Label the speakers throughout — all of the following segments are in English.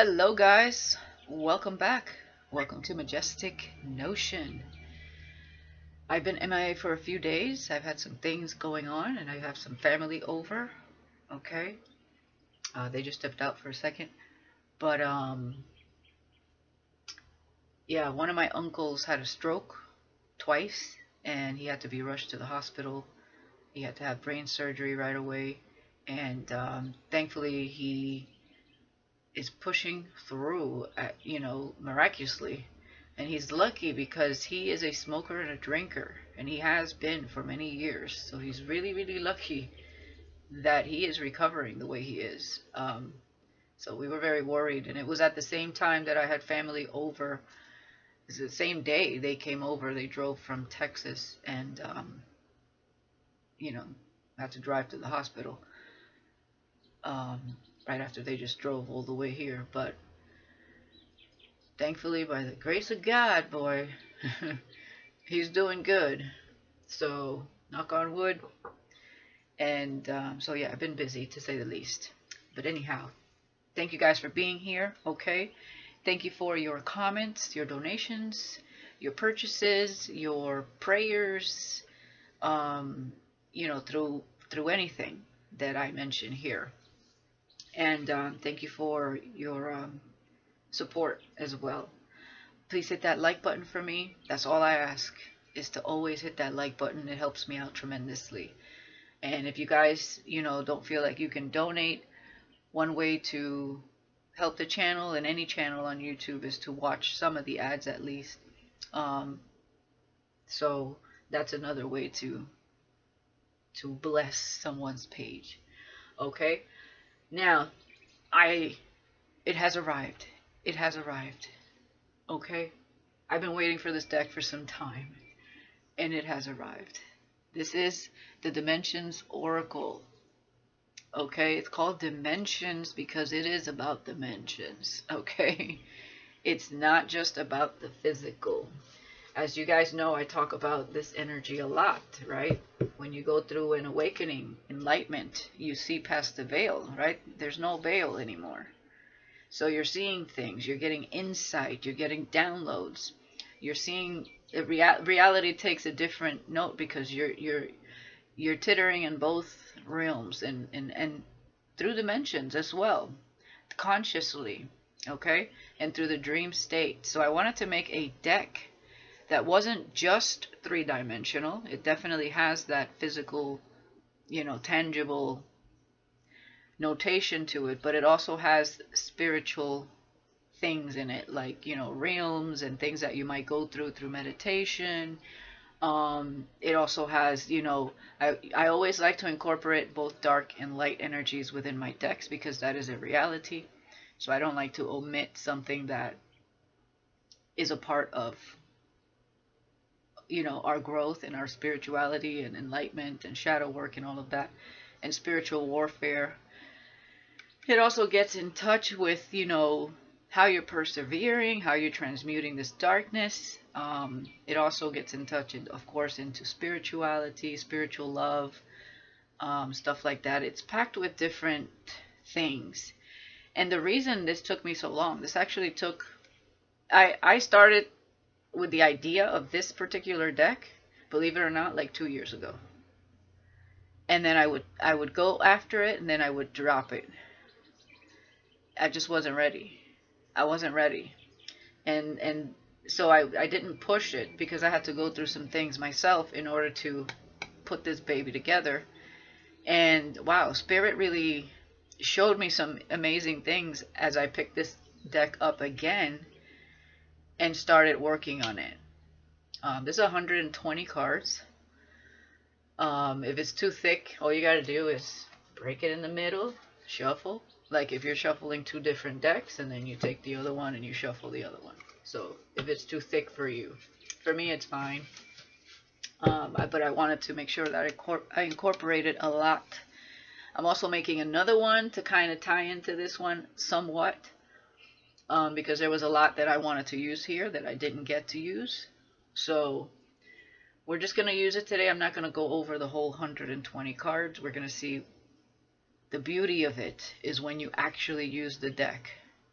Speaker 1: Hello guys, welcome back. Welcome to Majestic Notion. I've been MIA for a few days. I've had some things going on and I have some family over. Okay. They just stepped out for a second. But yeah, one of my uncles had a stroke twice and he had to be rushed to the hospital. He had to have brain surgery right away. And thankfully he is pushing through, miraculously. And he's lucky because he is a smoker and a drinker, and he has been for many years. So he's really, really lucky that he is recovering the way he is. So we were very worried, and it was at the same time that I had family over. It's the same day they came over. They drove from Texas, and had to drive to the hospital. Right after they just drove all the way here, but thankfully, by the grace of God, boy, he's doing good. So, knock on wood. And so, yeah, I've been busy, to say the least. But anyhow, thank you guys for being here, okay? Thank you for your comments, your donations, your purchases, your prayers, through anything that I mention here. And thank you for your support as well. Please hit that like button for me. That's all I ask, is to always hit that like button. It helps me out tremendously. And if you guys, don't feel like you can donate, one way to help the channel and any channel on YouTube is to watch some of the ads at least. So that's another way to bless someone's page. Okay? Now, it has arrived. It has arrived. Okay? I've been waiting for this deck for some time, and it has arrived. This is the Dimensions Oracle. Okay? It's called Dimensions because it is about dimensions. Okay? It's not just about the physical. As you guys know, I talk about this energy a lot, right? When you go through an awakening, enlightenment, you see past the veil, right? There's no veil anymore. So you're seeing things, you're getting insight, you're getting downloads. You're seeing reality takes a different note because you're tittering in both realms and through dimensions as well, consciously, okay? And through the dream state. So I wanted to make a deck that wasn't just three-dimensional. It definitely has that physical, tangible notation to it, but it also has spiritual things in it, like, realms and things that you might go through meditation. It also has, I always like to incorporate both dark and light energies within my decks because that is a reality. So I don't like to omit something that is a part of our growth and our spirituality and enlightenment and shadow work and all of that and spiritual warfare. It also gets in touch with, how you're persevering, how you're transmuting this darkness. It also gets in touch, of course, into spirituality, spiritual love, stuff like that. It's packed with different things. And the reason this took me so long, this actually took, I started with the idea of this particular deck, believe it or not, like 2 years ago. And then I would go after it, and then I would drop it. I just wasn't ready. I wasn't ready. And so I didn't push it because I had to go through some things myself in order to put this baby together. And wow, Spirit really showed me some amazing things as I picked this deck up again and started working on it. This is 120 cards. If it's too thick, all you gotta do is break it in the middle, shuffle. Like if you're shuffling two different decks, and then you take the other one and you shuffle the other one. So if it's too thick for you, for me it's fine. But I wanted to make sure that I incorporated a lot. I'm also making another one to kind of tie into this one somewhat. Because there was a lot that I wanted to use here that I didn't get to use. So we're just going to use it today. I'm not going to go over the whole 120 cards. We're going to see the beauty of it is when you actually use the deck.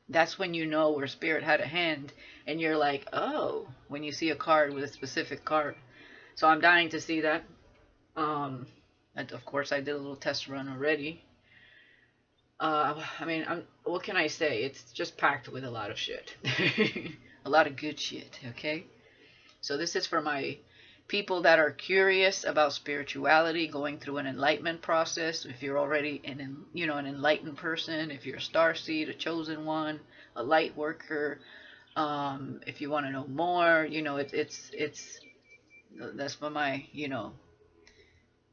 Speaker 1: That's when you know where spirit had a hand, and you're like, oh, when you see a card with a specific card. So I'm dying to see that. And of course, I did a little test run already. I mean, what can I say? It's just packed with a lot of shit. A lot of good shit, okay? So this is for my people that are curious about spirituality, going through an enlightenment process. If you're already an enlightened person, if you're a starseed, a chosen one, a light worker, if you want to know more, it's that's for my,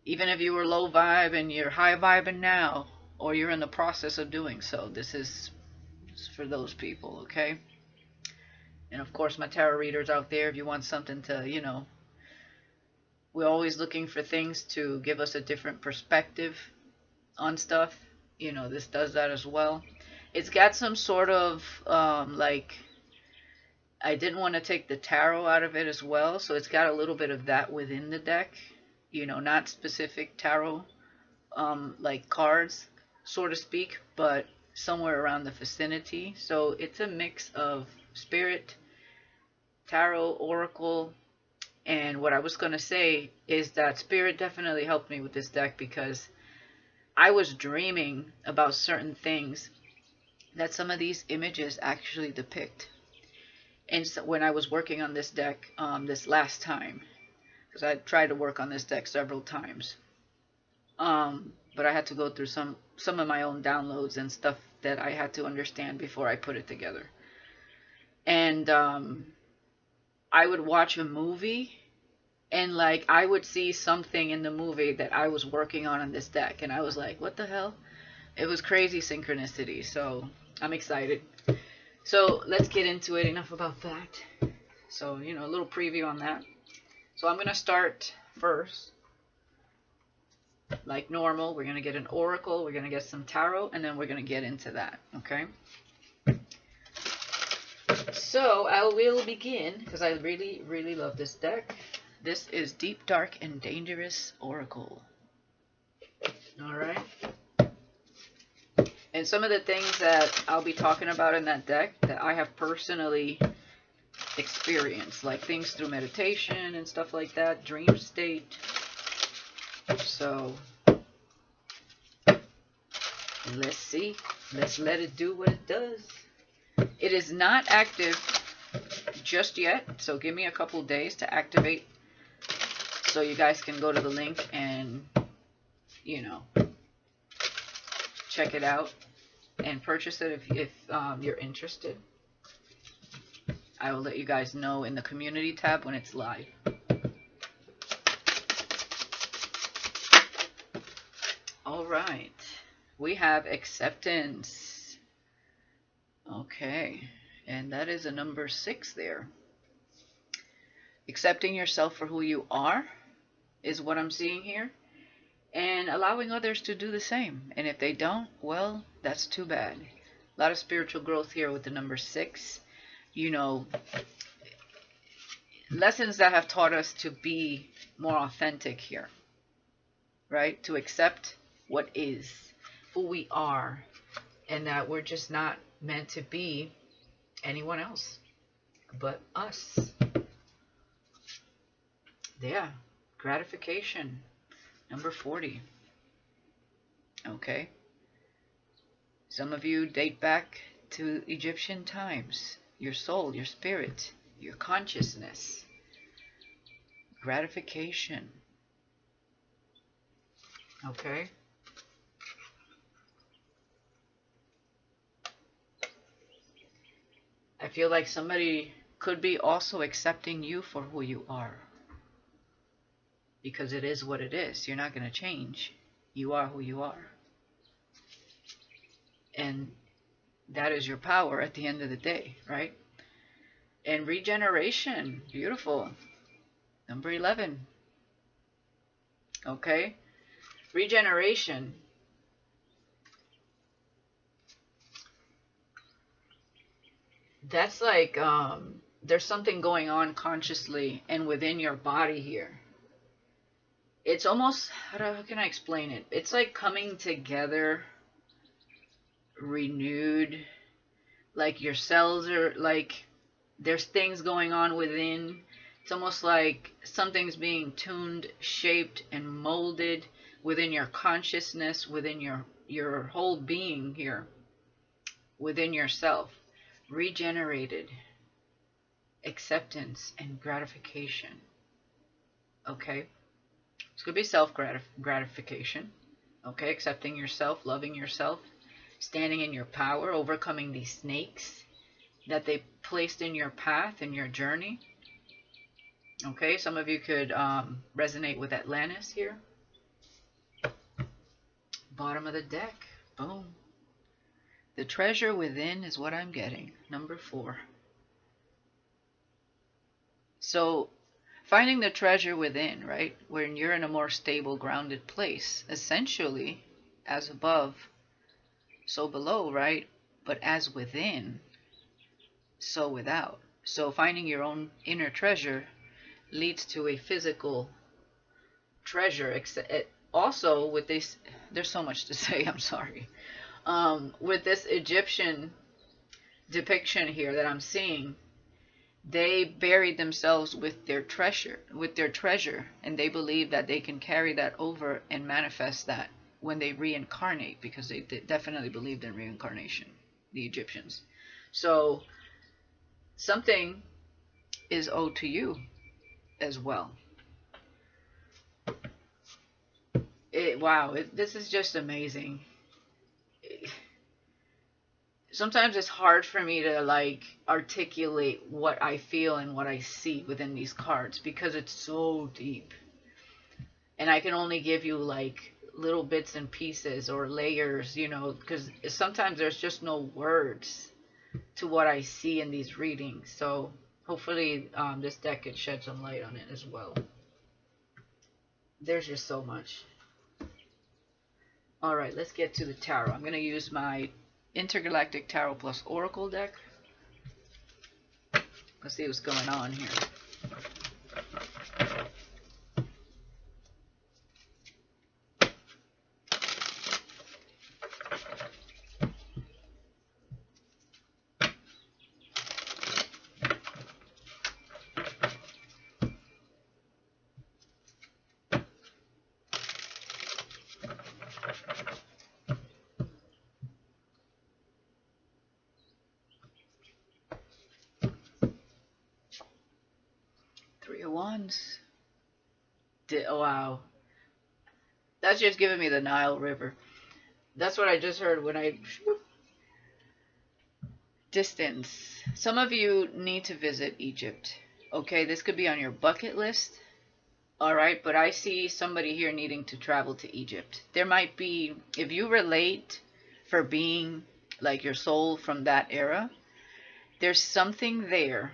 Speaker 1: even if you were low vibe and you're high vibing now, or you're in the process of doing so, this is for those people, okay? And of course, my tarot readers out there, if you want something to, we're always looking for things to give us a different perspective on stuff. This does that as well. It's got some sort of, like, I didn't want to take the tarot out of it as well, so it's got a little bit of that within the deck. Not specific tarot, like cards, so to speak, but somewhere around the vicinity. So it's a mix of spirit, tarot, oracle, and what I was going to say is that spirit definitely helped me with this deck, because I was dreaming about certain things that some of these images actually depict. And so when I was working on this deck this last time, because I tried to work on this deck several times, but I had to go through some of my own downloads and stuff that I had to understand before I put it together. And I would watch a movie, and like I would see something in the movie that I was working on this deck, and I was like, what the hell? It was crazy synchronicity. So I'm excited. So let's get into it. Enough about that. So, a little preview on that. So I'm going to start first, like normal. We're going to get an oracle, we're going to get some tarot, and then we're going to get into that, okay? So I will begin, because I really, really love this deck. This is Deep, Dark, and Dangerous Oracle. Alright. And some of the things that I'll be talking about in that deck that I have personally experienced, like things through meditation and stuff like that, dream state. So let's see. Let's let it do what it does. It is not active just yet, so give me a couple days to activate, so you guys can go to the link and, check it out and purchase it if you're interested. I will let you guys know in the community tab when it's live. All right, we have acceptance. Okay, and that is a number 6 there. Accepting yourself for who you are is what I'm seeing here, and allowing others to do the same. And if they don't, well, that's too bad. A lot of spiritual growth here with the number 6. Lessons that have taught us to be more authentic here, right? To accept what is, who we are, and that we're just not meant to be anyone else but us. Yeah, gratification, number 40. Okay. Some of you date back to Egyptian times. Your soul, your spirit, your consciousness. Gratification. Okay. I feel like somebody could be also accepting you for who you are. Because it is what it is. You're not going to change. You are who you are. And that is your power at the end of the day, right? And regeneration. Beautiful. Number 11. Okay. Regeneration. That's like there's something going on consciously and within your body here. It's almost, how can I explain it? It's like coming together, renewed, like your cells are like, there's things going on within. It's almost like something's being tuned, shaped, and molded within your consciousness, within your whole being here, within yourself. Regenerated, acceptance, and gratification. Okay? It's going to be self-gratification. Okay? Accepting yourself, loving yourself, standing in your power, overcoming these snakes that they placed in your path, in your journey. Okay? Some of you could resonate with Atlantis here. Bottom of the deck. Boom. The treasure within is what I'm getting. Number 4. So, finding the treasure within, right? When you're in a more stable, grounded place. Essentially, as above, so below, right? But as within, so without. So finding your own inner treasure leads to a physical treasure. Also, with this, there's so much to say, I'm sorry. With this Egyptian depiction here that I'm seeing, they buried themselves with their treasure, and they believe that they can carry that over and manifest that when they reincarnate, because they definitely believed in reincarnation, the Egyptians. So something is owed to you as well. Wow, this is just amazing. Sometimes it's hard for me to like articulate what I feel and what I see within these cards because it's so deep. And I can only give you like little bits and pieces or layers, you know, because sometimes there's just no words to what I see in these readings. So hopefully this deck could shed some light on it as well. There's just so much. All right, let's get to the tarot. I'm going to use my Intergalactic Tarot Plus Oracle deck. Let's see what's going on here. Three of Wands. Oh, wow. That's just giving me the Nile River. That's what I just heard when I... Distance. Some of you need to visit Egypt. Okay, this could be on your bucket list. Alright, but I see somebody here needing to travel to Egypt. There might be, if you relate for being like your soul from that era, there's something there,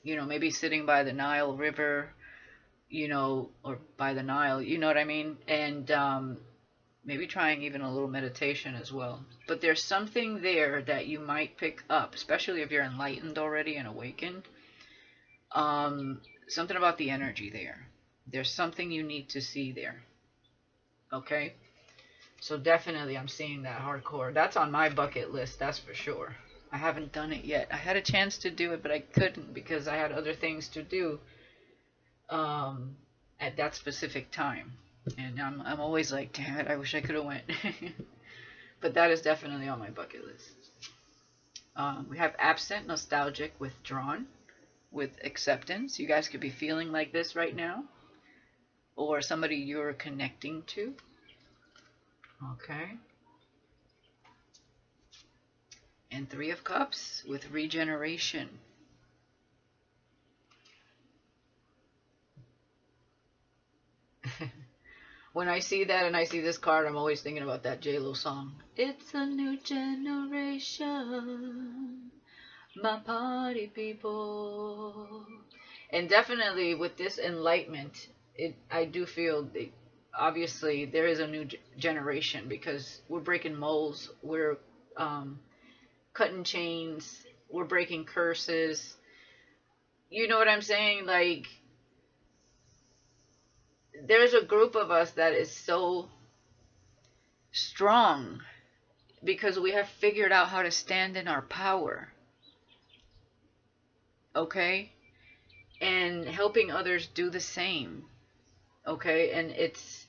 Speaker 1: you know, maybe sitting by the Nile River, you know, or by the Nile, you know what I mean? And maybe trying even a little meditation as well. But there's something there that you might pick up, especially if you're enlightened already and awakened. Something about the energy there. There's something you need to see there. Okay? So definitely I'm seeing that hardcore. That's on my bucket list, that's for sure. I haven't done it yet. I had a chance to do it, but I couldn't because I had other things to do at that specific time. And I'm always like, damn it, I wish I could have went. But that is definitely on my bucket list. We have absent, nostalgic, withdrawn, with acceptance. You guys could be feeling like this right now. Or somebody you're connecting to. Okay. And Three of Cups with regeneration. When I see that and I see this card, I'm always thinking about that J-Lo song. It's a new generation, my party people. And definitely with this enlightenment, I do feel that obviously there is a new generation because we're breaking molds, we're cutting chains, we're breaking curses. You know what I'm saying? Like, there's a group of us that is so strong because we have figured out how to stand in our power. Okay? And helping others do the same. Okay? And it's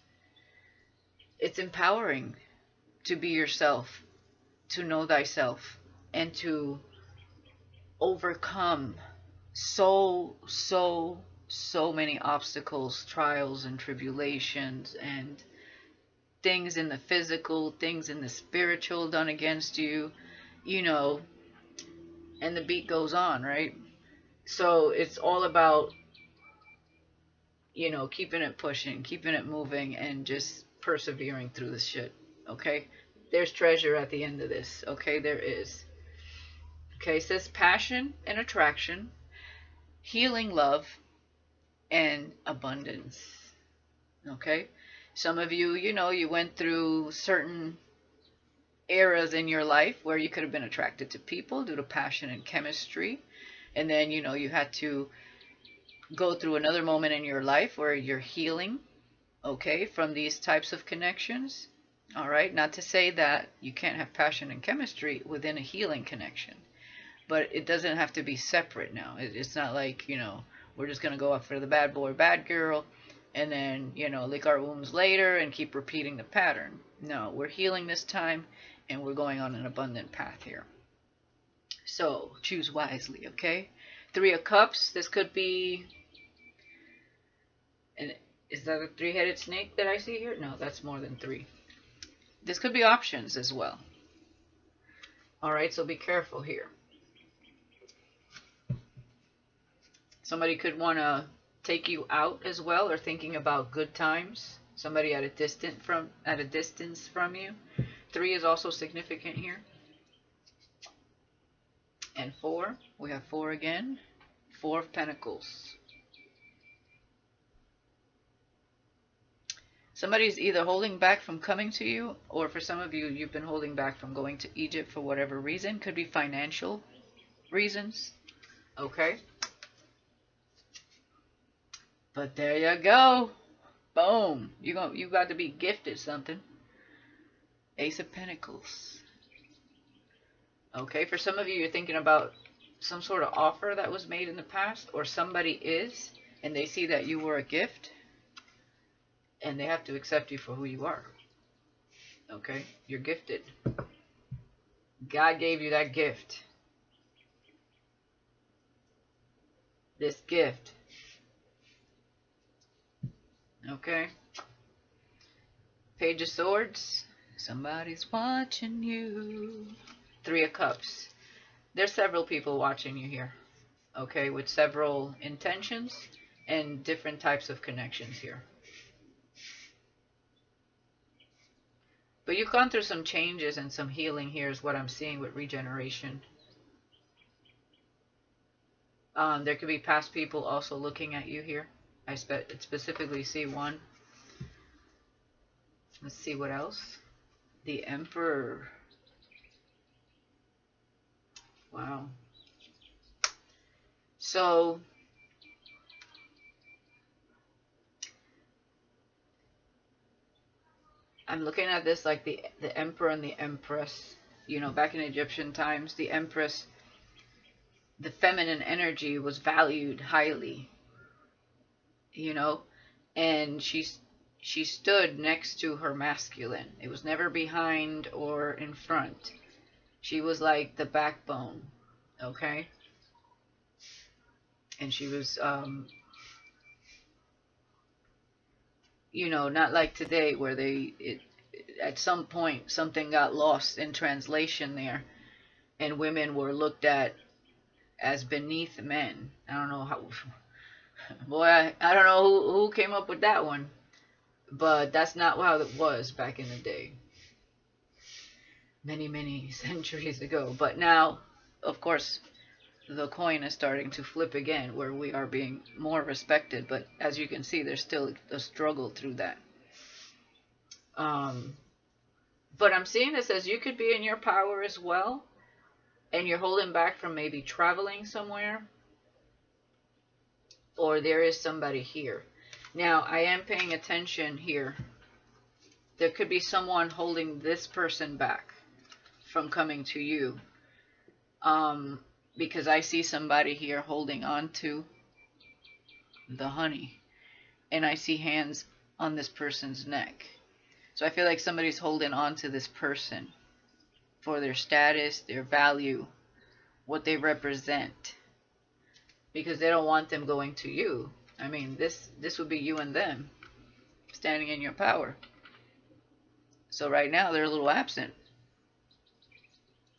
Speaker 1: empowering to be yourself, to know thyself, and to overcome so many obstacles, trials, and tribulations, and things in the physical, things in the spiritual done against you, you know, and the beat goes on, right? So it's all about, you know, keeping it pushing, keeping it moving, and just persevering through this shit, okay? There's treasure at the end of this, okay? There is. Okay, it says passion and attraction, healing love, and abundance. Okay? Some of you, you know, you went through certain eras in your life where you could have been attracted to people due to passion and chemistry. And then, you know, you had to go through another moment in your life where you're healing, okay, from these types of connections. All right? Not to say that you can't have passion and chemistry within a healing connection. But it doesn't have to be separate now. It's not like, you know, we're just going to go after the bad boy, bad girl, and then, you know, lick our wounds later and keep repeating the pattern. No, we're healing this time, and we're going on an abundant path here. So, choose wisely, okay? 3 of Cups. This could be... is that a 3-headed snake that I see here? No, that's more than 3. This could be options as well. Alright, so be careful here. Somebody could want to take you out as well, or thinking about good times. Somebody at a distance from you. 3 is also significant here. And 4, we have 4 again. 4 of Pentacles. Somebody's either holding back from coming to you, or for some of you, you've been holding back from going to Egypt for whatever reason. Could be financial reasons. Okay. But there you go. Boom. You got to be gifted something. Ace of Pentacles. Okay, for some of you, you're thinking about some sort of offer that was made in the past, or somebody is, and they see that you were a gift, and they have to accept you for who you are. Okay, you're gifted. God gave you that gift. This gift. Okay. Page of Swords. Somebody's watching you. 3 of Cups. There's several people watching you here. Okay, with several intentions and different types of connections here. But you've gone through some changes and some healing here is what I'm seeing with regeneration. There could be past people also looking at you here. I specifically see one. Let's see what else. The Emperor. Wow. So, I'm looking at this like the Emperor and the Empress. You know, back in Egyptian times, the Empress, the feminine energy was valued highly. You know, and she stood next to her masculine. It was never behind or in front. She was like the backbone, okay? And she was, you know, not like today where at some point something got lost in translation there, and women were looked at as beneath men. I don't know how. Boy, I don't know who came up with that one, but that's not how it was back in the day. Many centuries ago. But now, of course, the coin is starting to flip again, where we are being more respected. But as you can see, there's still a struggle through that. But I'm seeing this as you could be in your power as well, and you're holding back from maybe traveling somewhere, or there is somebody here. Now, I am paying attention here. There could be someone holding this person back. from coming to you. Because I see somebody here holding on to the honey, and I see hands on this person's neck. So I feel like somebody's holding on to this person for their status, their value, what they represent, because they don't want them going to you. I mean, this would be you and them standing in your power. So right now they're a little absent.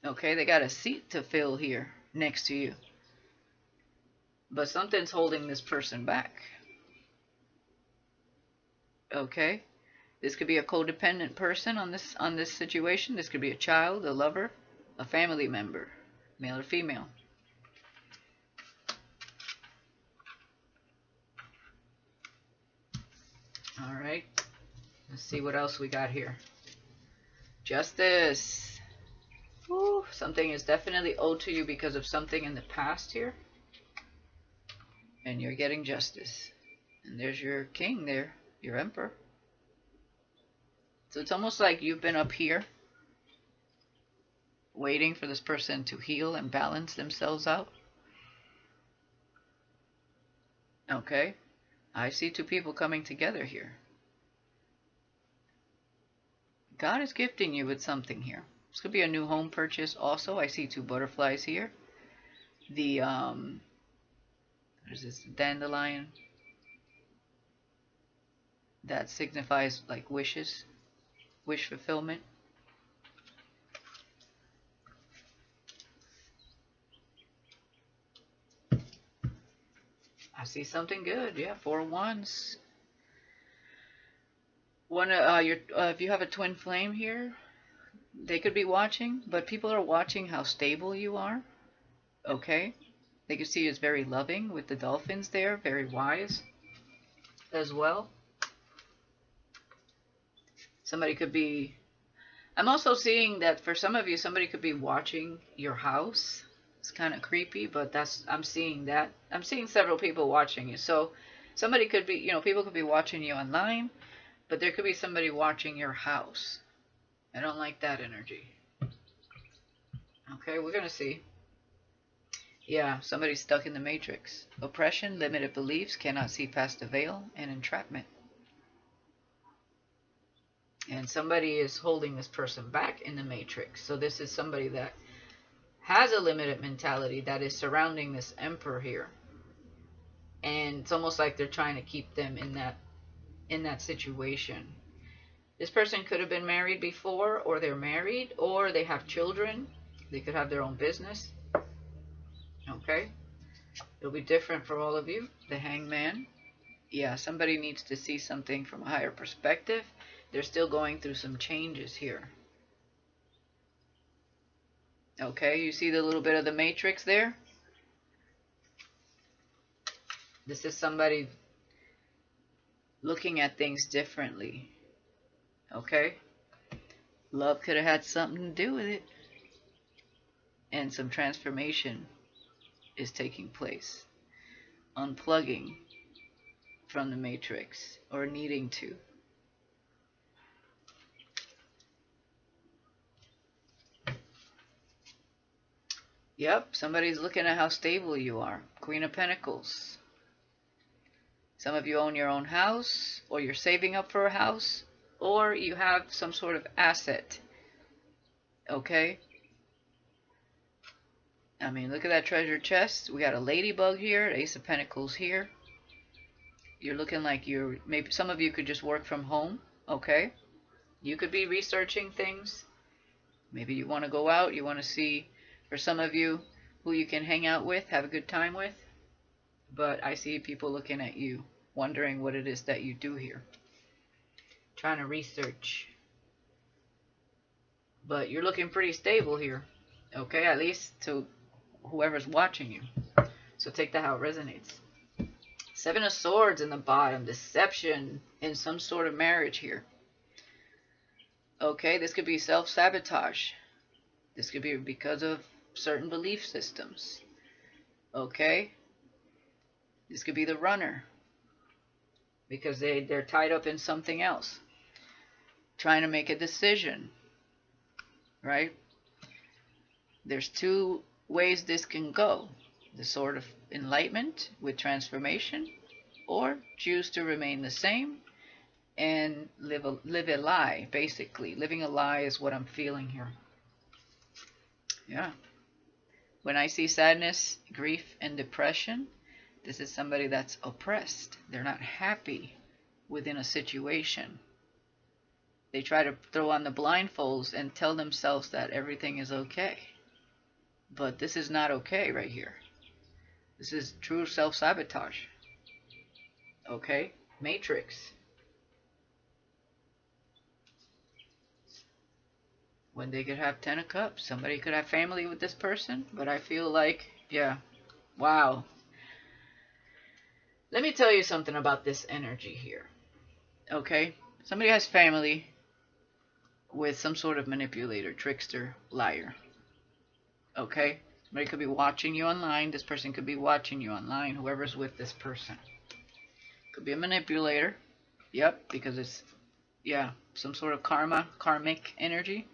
Speaker 1: Okay, they got a seat to fill here next to you, but something's holding this person back. Okay, this could be a codependent person on this situation. This could be a child, a lover, a family member, male or female. All right, let's see what else we got here. Justice. Ooh, something is definitely owed to you because of something in the past here, and you're getting justice. And there's your king there, your emperor. So it's almost like you've been up here waiting for this person to heal and balance themselves out. Okay, I see two people coming together here. God is gifting you with something here. This could be a new home purchase also. I see two butterflies here. The what is this? Dandelion. That signifies like wishes, wish fulfillment. I see something good. Yeah, 4 wands. One, if you have a twin flame here, they could be watching, but people are watching how stable you are. Okay, they can see you as very loving with the dolphins there, very wise as well. Somebody could be, I'm also seeing that for some of you, somebody could be watching your house. It's kind of creepy, but I'm seeing that. I'm seeing several people watching you. So somebody could be, people could be watching you online, but there could be somebody watching your house. I don't like that energy. Okay, we're going to see. Yeah, somebody's stuck in the matrix. Oppression, limited beliefs, cannot see past the veil, and entrapment. And somebody is holding this person back in the matrix. So this is somebody that has a limited mentality that is surrounding this emperor here. And it's almost like they're trying to keep them in that situation. This person could have been married before, or they're married, or they have children. They could have their own business. Okay? It'll be different for all of you. The Hangman. Yeah, somebody needs to see something from a higher perspective. They're still going through some changes here. Okay, you see the little bit of the matrix there? This is somebody looking at things differently. Okay? Love could have had something to do with it. And some transformation is taking place. Unplugging from the matrix, or needing to. Yep, somebody's looking at how stable you are. Queen of Pentacles. Some of you own your own house, or you're saving up for a house, or you have some sort of asset. Okay? I mean, look at that treasure chest. We got a ladybug here, Ace of Pentacles here. You're looking like maybe some of you could just work from home. Okay? You could be researching things. Maybe you want to go out, you want to see, for some of you, who you can hang out with, have a good time with. But I see people looking at you, wondering what it is that you do here. Trying to research. But you're looking pretty stable here. Okay, at least to whoever's watching you. So take that how it resonates. 7 of Swords in the bottom. Deception in some sort of marriage here. Okay, this could be self-sabotage. This could be because of certain belief systems. Okay? This could be the runner. Because they're tied up in something else. Trying to make a decision. Right? There's two ways this can go. The Sword of Enlightenment with transformation, or choose to remain the same and live a lie, basically. Living a lie is what I'm feeling here. Yeah. When I see sadness, grief, and depression, this is somebody that's oppressed. They're not happy within a situation. They try to throw on the blindfolds and tell themselves that everything is okay. But this is not okay right here. This is true self-sabotage. Okay? Matrix. When they could have 10 of Cups. Somebody could have family with this person. But I feel like, yeah. Wow. Let me tell you something about this energy here. Okay? Somebody has family with some sort of manipulator, trickster, liar. Okay? Somebody could be watching you online. This person could be watching you online. Whoever's with this person. Could be a manipulator. Yep, because it's, yeah, some sort of karmic energy.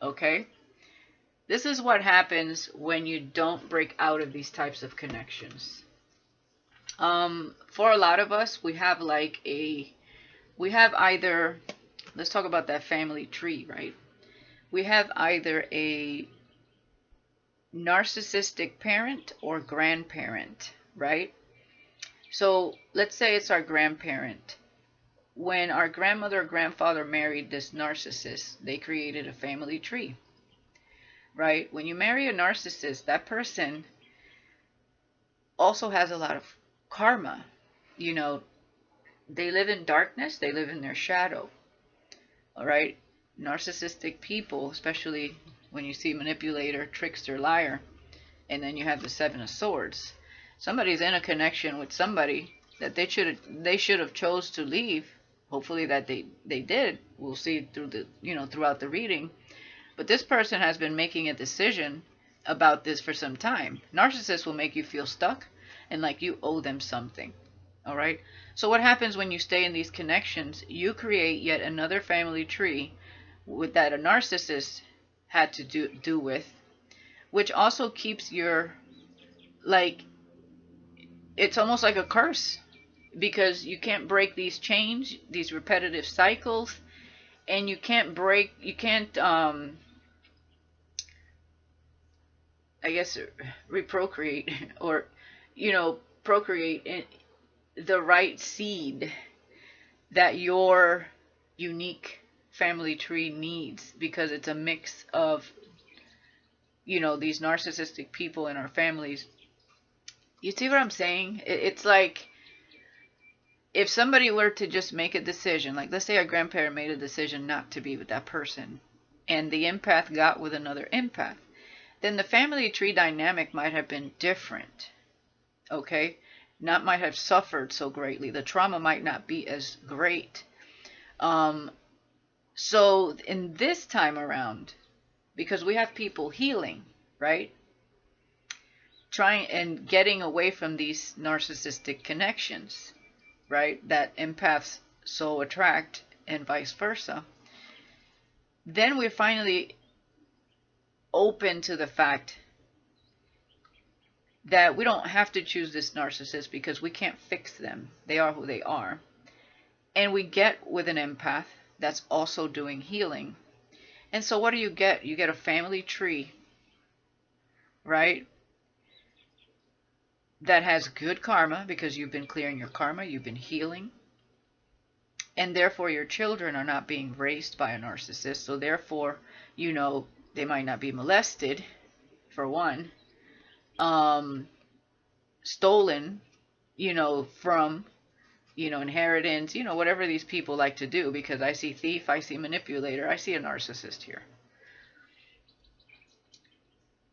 Speaker 1: Okay? This is what happens when you don't break out of these types of connections. For a lot of us, we have either, let's talk about that family tree, right? We have either a narcissistic parent or grandparent, right? So let's say it's our grandparent. When our grandmother or grandfather married this narcissist, they created a family tree, right? When you marry a narcissist, that person also has a lot of karma. You know, they live in darkness, they live in their shadow. All right? Narcissistic people, especially when you see manipulator, trickster, liar, and then you have the Seven of Swords. Somebody's in a connection with somebody that they should have chose to leave. Hopefully that they did. We'll see through the, throughout the reading. But this person has been making a decision about this for some time. Narcissists will make you feel stuck and like you owe them something. All right? So what happens when you stay in these connections? You create yet another family tree with that a narcissist had to do with, which also keeps your, like, it's almost like a curse, because you can't break these chains, these repetitive cycles, and you can't I guess reprocreate or procreate the right seed that your unique family tree needs, because it's a mix of these narcissistic people in our families. You see what I'm saying? It's like if somebody were to just make a decision, like let's say a grandparent made a decision not to be with that person, and the empath got with another empath, then the family tree dynamic might have been different. Okay? Not might have suffered so greatly. The trauma might not be as great. So in this time around, because we have people healing, right? Trying and getting away from these narcissistic connections, right? That empaths so attract and vice versa. Then we're finally open to the fact that we don't have to choose this narcissist because we can't fix them. They are who they are. And we get with an empath that's also doing healing. And so what do you get? You get a family tree, right? That has good karma because you've been clearing your karma, you've been healing. And therefore your children are not being raised by a narcissist. So therefore, they might not be molested, for one. Stolen, from, inheritance, whatever these people like to do, because I see thief, I see manipulator, I see a narcissist here.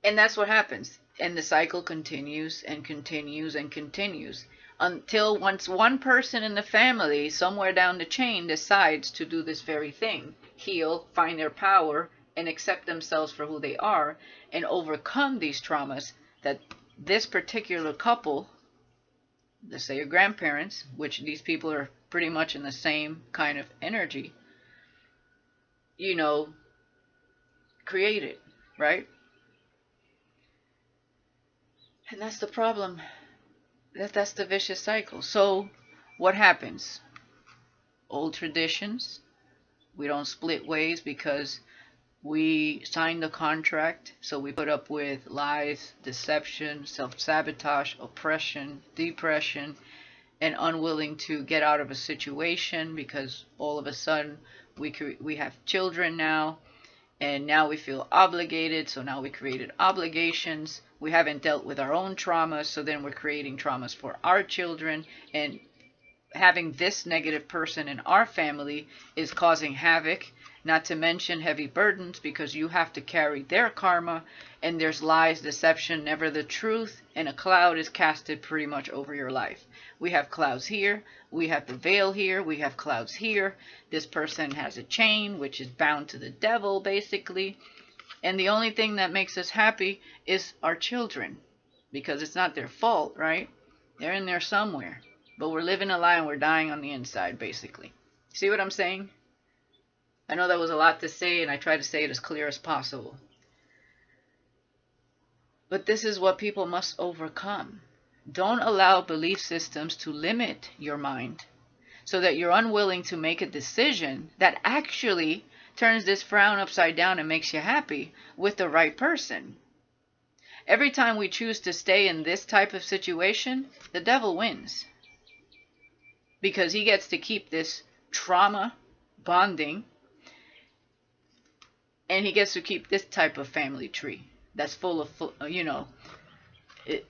Speaker 1: And that's what happens. And the cycle continues and continues and continues until once one person in the family somewhere down the chain decides to do this very thing, heal, find their power, and accept themselves for who they are, and overcome these traumas that this particular couple, let's say your grandparents, which these people are pretty much in the same kind of energy, created, right? And that's the problem. That's the vicious cycle. So what happens? Old traditions. We don't split ways because we signed the contract. So we put up with lies, deception, self-sabotage, oppression, depression, and unwilling to get out of a situation because all of a sudden we have children now, and now we feel obligated, so now we created obligations. We haven't dealt with our own traumas, so then we're creating traumas for our children, and having this negative person in our family is causing havoc, not to mention heavy burdens because you have to carry their karma, and there's lies, deception, never the truth, and a cloud is casted pretty much over your life. We have clouds here, we have the veil here, we have clouds here. This person has a chain which is bound to the devil basically, and the only thing that makes us happy is our children because it's not their fault, right? They're in there somewhere. But we're living a lie and we're dying on the inside, basically. See what I'm saying? I know that was a lot to say, and I try to say it as clear as possible. But this is what people must overcome. Don't allow belief systems to limit your mind so that you're unwilling to make a decision that actually turns this frown upside down and makes you happy with the right person. Every time we choose to stay in this type of situation, the devil wins. Because he gets to keep this trauma bonding, and he gets to keep this type of family tree that's full of,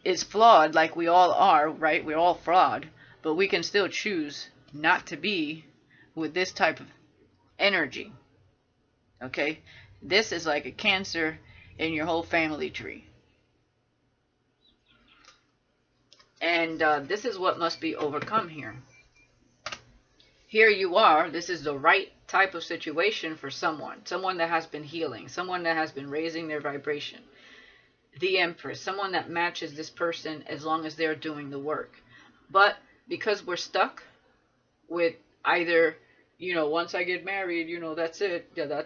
Speaker 1: it's flawed like we all are, right? We're all flawed, but we can still choose not to be with this type of energy. Okay? This is like a cancer in your whole family tree. And this is what must be overcome here. Here you are, this is the right type of situation for someone that has been healing, someone that has been raising their vibration. The Empress, someone that matches this person as long as they're doing the work. But because we're stuck with either, once I get married, that's it. Yeah,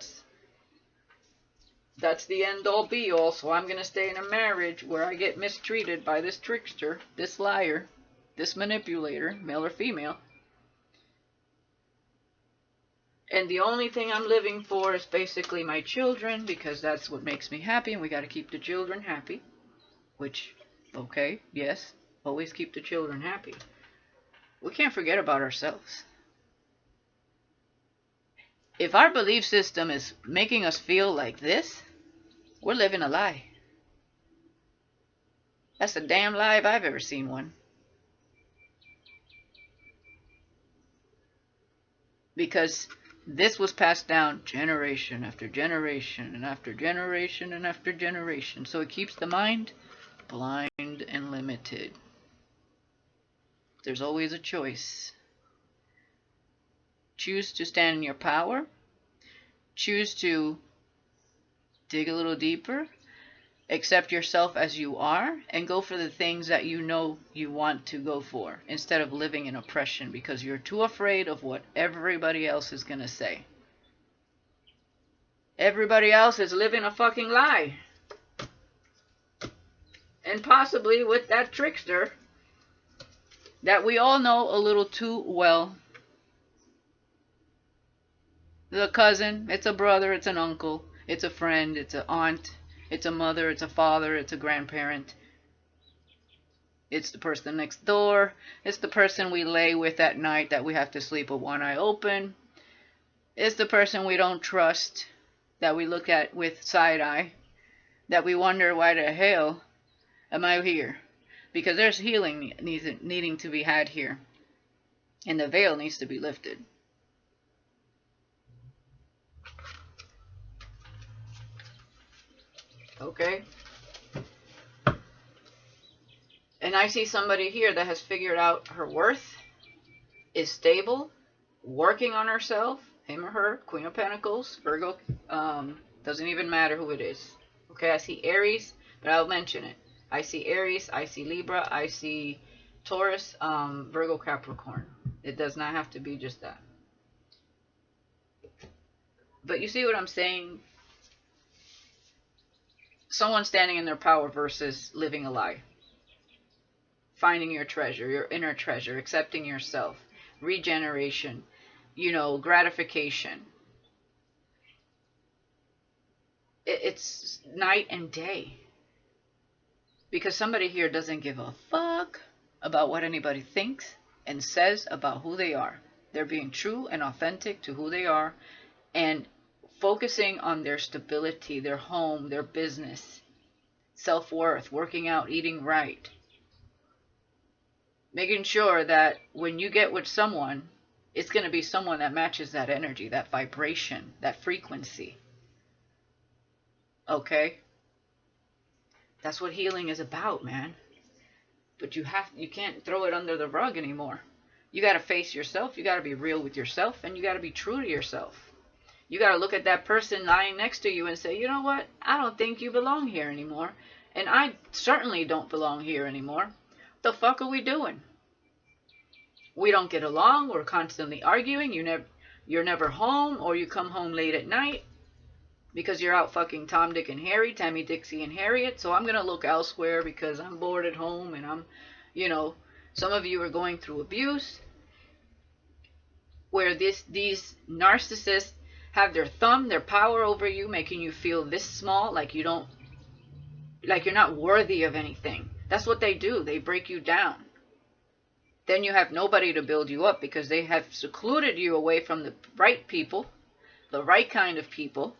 Speaker 1: that's the end all be all. So I'm going to stay in a marriage where I get mistreated by this trickster, this liar, this manipulator, male or female. And the only thing I'm living for is basically my children, because that's what makes me happy, and we got to keep the children happy. Which, okay, yes, always keep the children happy. We can't forget about ourselves. If our belief system is making us feel like this, we're living a lie. That's the damn lie if I've ever seen one. Because this was passed down generation after generation and after generation and after generation. So it keeps the mind blind and limited. There's always a choice. Choose to stand in your power. Choose to dig a little deeper. Accept yourself as you are and go for the things that you know you want to go for instead of living in oppression because you're too afraid of what everybody else is going to say. Everybody else is living a fucking lie. And possibly with that trickster that we all know a little too well. The cousin, it's a brother, it's an uncle, it's a friend, it's an aunt. It's a mother, it's a father, it's a grandparent. It's the person next door. It's the person we lay with at night that we have to sleep with one eye open. It's the person we don't trust, that we look at with side eye, that we wonder why the hell am I here? Because there's healing needing to be had here. And the veil needs to be lifted. Okay? And I see somebody here that has figured out her worth, is stable, working on herself, him or her, Queen of Pentacles, Virgo, doesn't even matter who it is. Okay, I see Aries, but I'll mention it. I see Aries, I see Libra, I see Taurus, Virgo, Capricorn. It does not have to be just that. But you see what I'm saying? Someone standing in their power versus living a lie. finding your treasure, your inner treasure, accepting yourself, regeneration, gratification. It's night and day. Because somebody here doesn't give a fuck about what anybody thinks and says about who they are. They're being true and authentic to who they are and focusing on their stability, their home, their business, self-worth, working out, eating right. Making sure that when you get with someone, it's going to be someone that matches that energy, that vibration, that frequency. Okay? That's what healing is about, man. But you can't throw it under the rug anymore. You got to face yourself. You got to be real with yourself, and you got to be true to yourself. You got to look at that person lying next to you and say, you know what? I don't think you belong here anymore. And I certainly don't belong here anymore. The fuck are we doing? We don't get along. We're constantly arguing. You're never home, or you come home late at night because you're out fucking Tom, Dick, and Harry, Tammy, Dixie, and Harriet. So I'm going to look elsewhere because I'm bored at home, and I'm, some of you are going through abuse where these narcissists have their thumb, their power over you, making you feel this small, like you're not worthy of anything. That's what they do. They break you down. Then you have nobody to build you up because they have secluded you away from the right people, the right kind of people.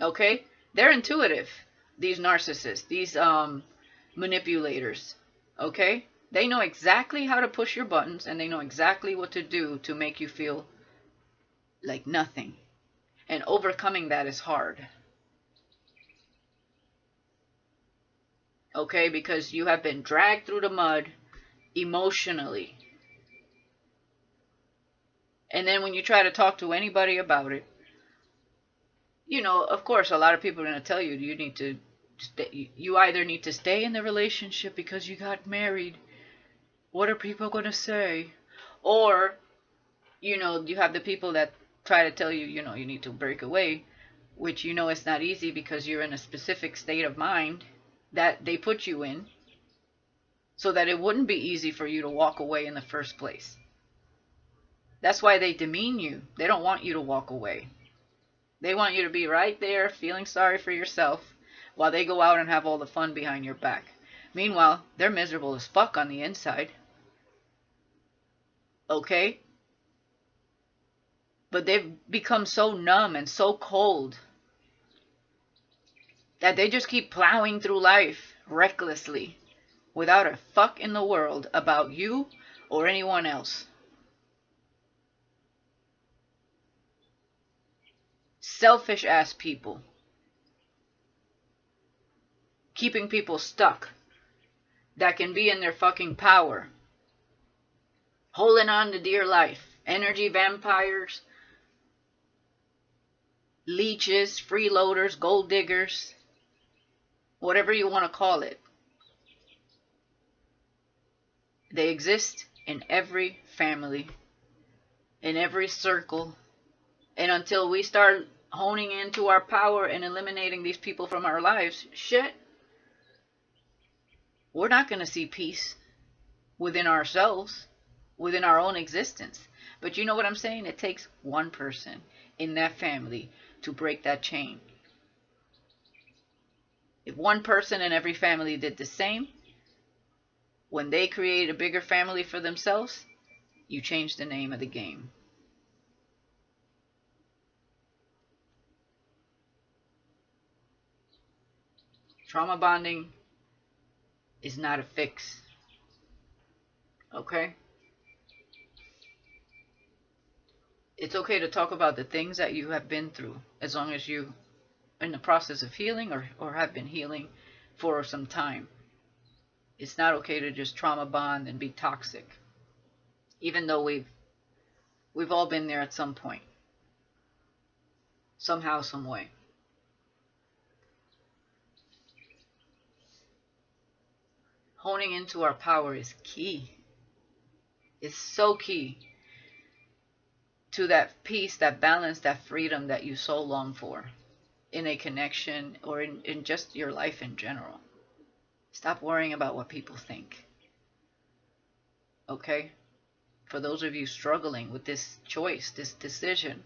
Speaker 1: Okay? They're intuitive, these narcissists, these manipulators. Okay? They know exactly how to push your buttons, and they know exactly what to do to make you feel like nothing. And overcoming that is hard. Okay? Because you have been dragged through the mud emotionally. And then when you try to talk to anybody about it, of course, a lot of people are going to tell you you either need to stay in the relationship because you got married. What are people going to say? Or, you have the people that try to tell you, you need to break away, which it's not easy because you're in a specific state of mind that they put you in so that it wouldn't be easy for you to walk away in the first place. That's why they demean you. They don't want you to walk away. They want you to be right there feeling sorry for yourself while they go out and have all the fun behind your back. Meanwhile, they're miserable as fuck on the inside. Okay? But they've become so numb and so cold that they just keep plowing through life recklessly without a fuck in the world about you or anyone else. Selfish ass people. Keeping people stuck that can be in their fucking power. Holding on to dear life. Energy vampires. Leeches, freeloaders, gold diggers. Whatever you want to call it. They exist in every family. In every circle. And until we start honing into our power and eliminating these people from our lives, we're not going to see peace within ourselves, within our own existence. But you know what I'm saying? It takes one person in that family to break that chain. If one person in every family did the same, when they create a bigger family for themselves, you change the name of the game. Trauma bonding is not a fix. Okay? It's okay to talk about the things that you have been through as long as you are in the process of healing or have been healing for some time. It's not okay to just trauma bond and be toxic. Even though we've all been there at some point. Somehow, some way. Honing into our power is key. It's so key to that peace, that balance, that freedom that you so long for in a connection or in just your life in general. Stop worrying about what people think. Okay? For those of you struggling with this choice, this decision,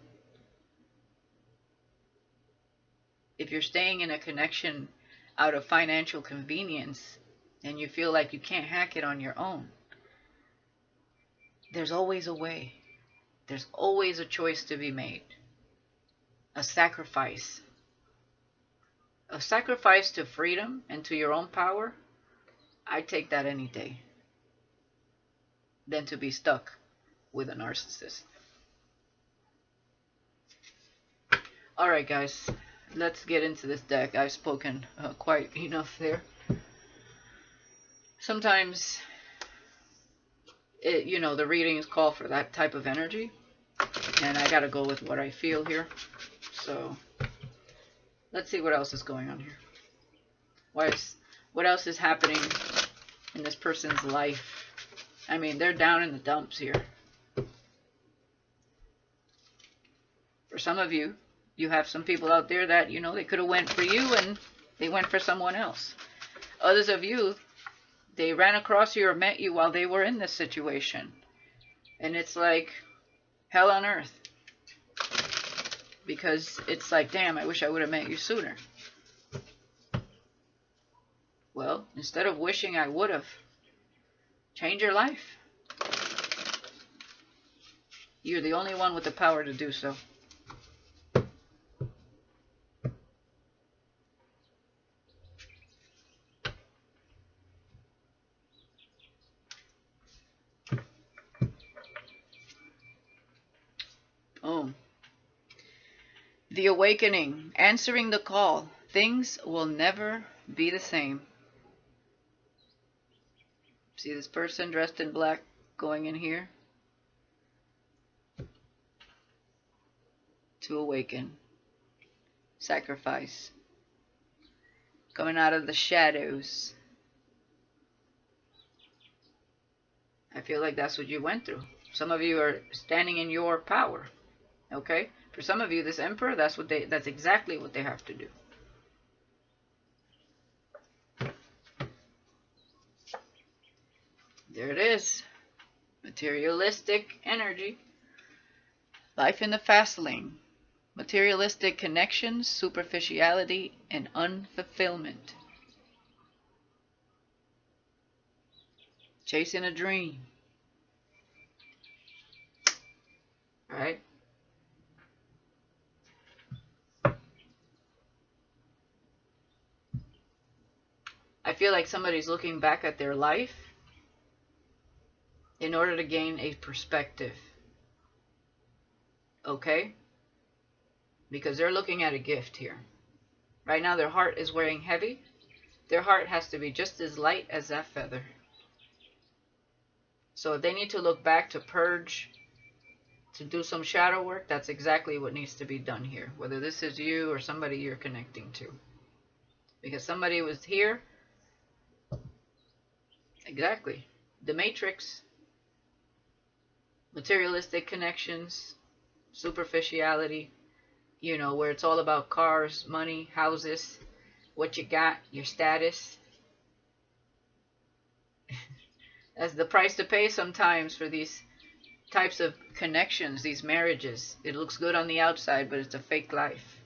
Speaker 1: if you're staying in a connection out of financial convenience and you feel like you can't hack it on your own, there's always a way. There's always a choice to be made. A sacrifice. A sacrifice to freedom and to your own power. I'd take that any day than to be stuck with a narcissist. Alright guys, let's get into this deck. I've spoken quite enough there. Sometimes, the readings call for that type of energy. And I gotta go with what I feel here. So, let's see what else is going on here. What else is happening in this person's life? I mean, they're down in the dumps here. For some of you, you have some people out there that, they could have went for you and they went for someone else. Others of you, they ran across you or met you while they were in this situation. And it's like hell on earth. Because it's like, damn, I wish I would have met you sooner. Well, instead of wishing I would have, change your life. You're the only one with the power to do so. Oh. The awakening, answering the call. Things will never be the same. See this person dressed in black going in here? To awaken. Sacrifice. Coming out of the shadows. I feel like that's what you went through. Some of you are standing in your power. Okay? For some of you, this emperor, that's exactly what they have to do. There it is. Materialistic energy. Life in the fast lane. Materialistic connections, superficiality, and unfulfillment. Chasing a dream. Alright? I feel like somebody's looking back at their life in order to gain a perspective. Okay? Because they're looking at a gift here. Right now their heart is wearing heavy. Their heart has to be just as light as that feather. So if they need to look back to purge, to do some shadow work, that's exactly what needs to be done here. Whether this is you or somebody you're connecting to. Because somebody was here. Exactly. The matrix. Materialistic connections. Superficiality. Where it's all about cars, money, houses, what you got, your status. That's the price to pay sometimes for these types of connections, these marriages. It looks good on the outside, but it's a fake life.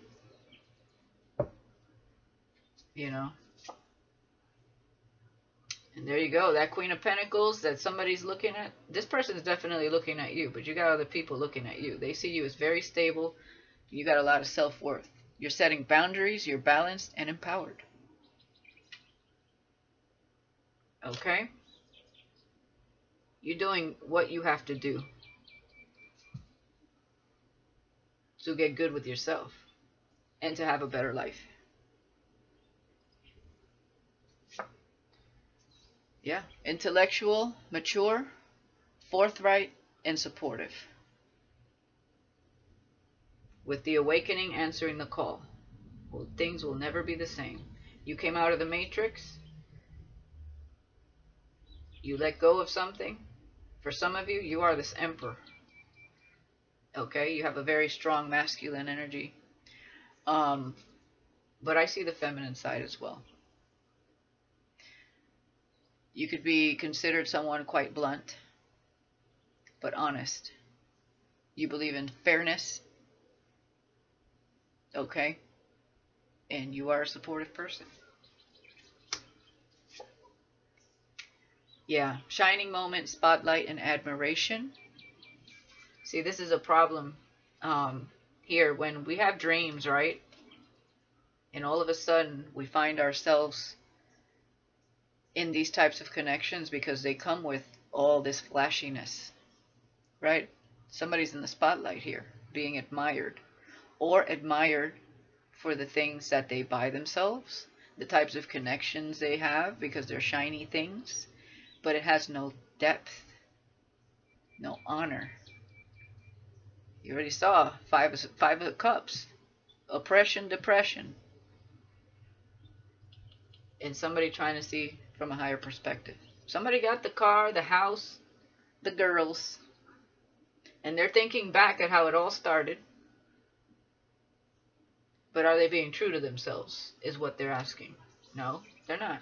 Speaker 1: And there you go. That Queen of Pentacles that somebody's looking at. This person is definitely looking at you, but you got other people looking at you. They see you as very stable. You got a lot of self-worth. You're setting boundaries. You're balanced and empowered. Okay? You're doing what you have to do to get good with yourself and to have a better life. Yeah. Intellectual, mature, forthright, and supportive. With the awakening answering the call. Well, things will never be the same. You came out of the matrix. You let go of something. For some of you, you are this emperor. Okay? You have a very strong masculine energy. But I see the feminine side as well. You could be considered someone quite blunt, but honest. You believe in fairness, okay? And you are a supportive person. Yeah, shining moment, spotlight, and admiration. See, this is a problem here when we have dreams, right? And all of a sudden we find ourselves in these types of connections because they come with all this flashiness, right? Somebody's in the spotlight here, being admired, or admired for the things that they buy themselves, the types of connections they have because they're shiny things, but it has no depth, no honor. You already saw five of cups, oppression, depression, and somebody trying to see from a higher perspective. Somebody got the car, the house, the girls, and they're thinking back at how it all started. But are they being true to themselves, is what they're asking. No, they're not.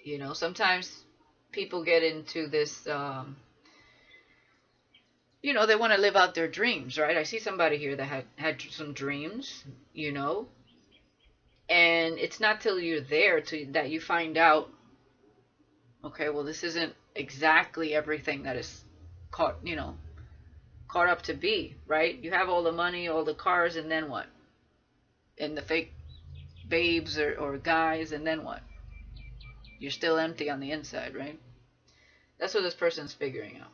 Speaker 1: You know, sometimes people get into this, you know, they want to live out their dreams, right? I see somebody here that had some dreams, you know, and it's not till you're there that you find out, okay, well, this isn't exactly everything that is caught up to be, right? You have all the money, all the cars, and then what? And the fake babes or guys, and then what? You're still empty on the inside, right? That's what this person's figuring out.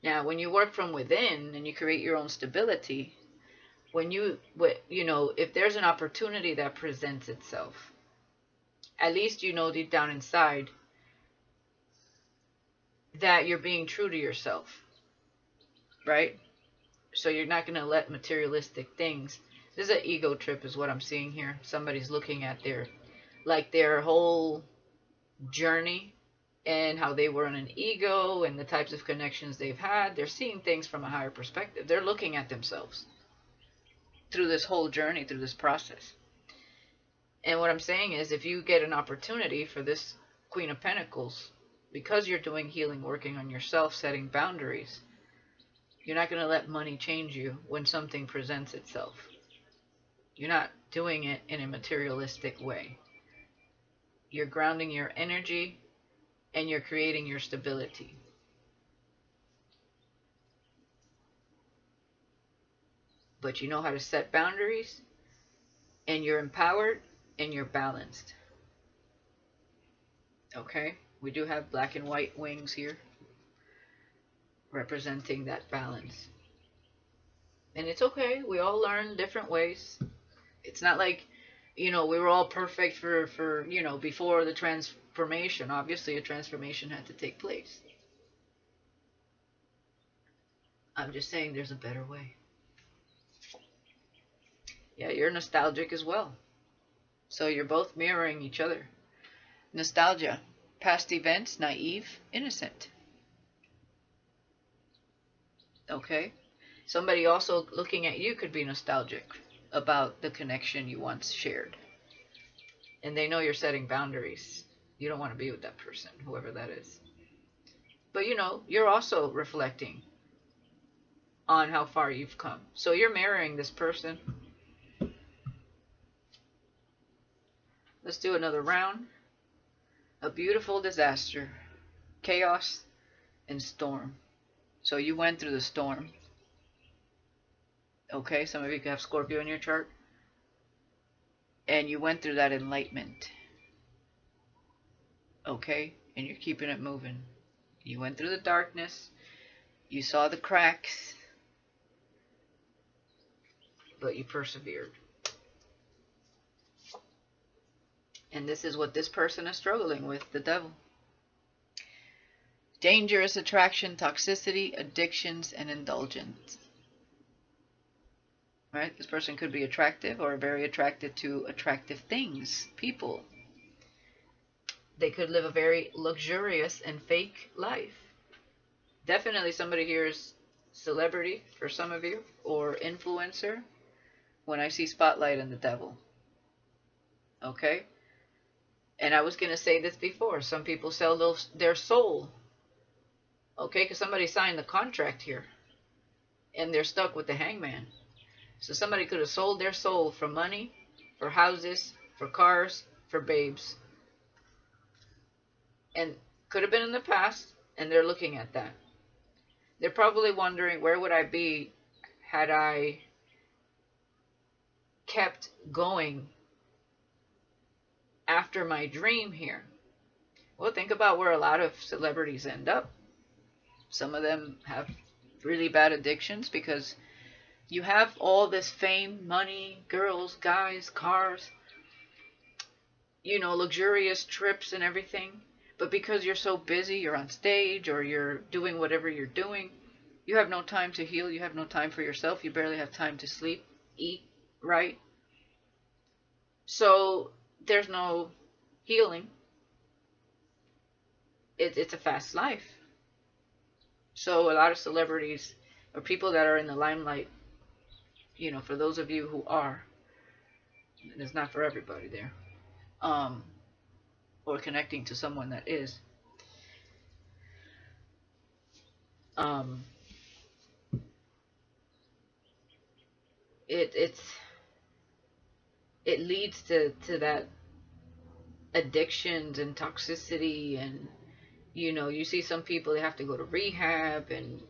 Speaker 1: Now, when you work from within and you create your own stability, when you know, if there's an opportunity that presents itself, at least you know deep down inside that you're being true to yourself, right? So you're not going to let materialistic things. This is an ego trip is what I'm seeing here. Somebody's looking at their whole journey and how they were in an ego and the types of connections they've had. They're seeing things from a higher perspective. They're looking at themselves through this whole journey, through this process. And what I'm saying is, if you get an opportunity for this Queen of Pentacles, because you're doing healing, working on yourself, setting boundaries, you're not going to let money change you when something presents itself. You're not doing it in a materialistic way. You're grounding your energy and you're creating your stability. But you know how to set boundaries, and you're empowered and you're balanced. Okay? We do have black and white wings here, representing that balance. And it's okay. We all learn different ways. It's not like, we were all perfect for before the transformation. Obviously, a transformation had to take place. I'm just saying there's a better way. Yeah, you're nostalgic as well. So you're both mirroring each other. Nostalgia. Past events, naive, innocent. Okay? Somebody also looking at you could be nostalgic about the connection you once shared. And they know you're setting boundaries. You don't want to be with that person, whoever that is. But you're also reflecting on how far you've come. So you're mirroring this person. Let's do another round. A beautiful disaster, chaos, and storm. So you went through the storm. Okay, some of you could have Scorpio in your chart. And you went through that enlightenment. Okay, and you're keeping it moving. You went through the darkness. You saw the cracks. But you persevered. And this is what this person is struggling with, the devil. Dangerous attraction, toxicity, addictions, and indulgence. Right? This person could be attractive or very attracted to attractive things, people. They could live a very luxurious and fake life. Definitely somebody here is celebrity for some of you, or influencer, when I see spotlight and the devil. Okay? And I was going to say this before. Some people sell their soul. Okay? Because somebody signed the contract here. And they're stuck with the hangman. So somebody could have sold their soul for money, for houses, for cars, for babes. And could have been in the past, and they're looking at that. They're probably wondering, where would I be had I kept going after my dream here? Well, think about where a lot of celebrities end up. Some of them have really bad addictions because you have all this fame, money, girls, guys, cars, luxurious trips and everything. But because you're so busy, you're on stage or you're doing whatever you're doing, you have no time to heal. You have no time for yourself. You barely have time to sleep, eat, right? So there's no healing. It's a fast life. So a lot of celebrities or people that are in the limelight, for those of you who are, and it's not for everybody there, or connecting to someone that is, it leads to that addictions and toxicity, and you see some people, they have to go to rehab, and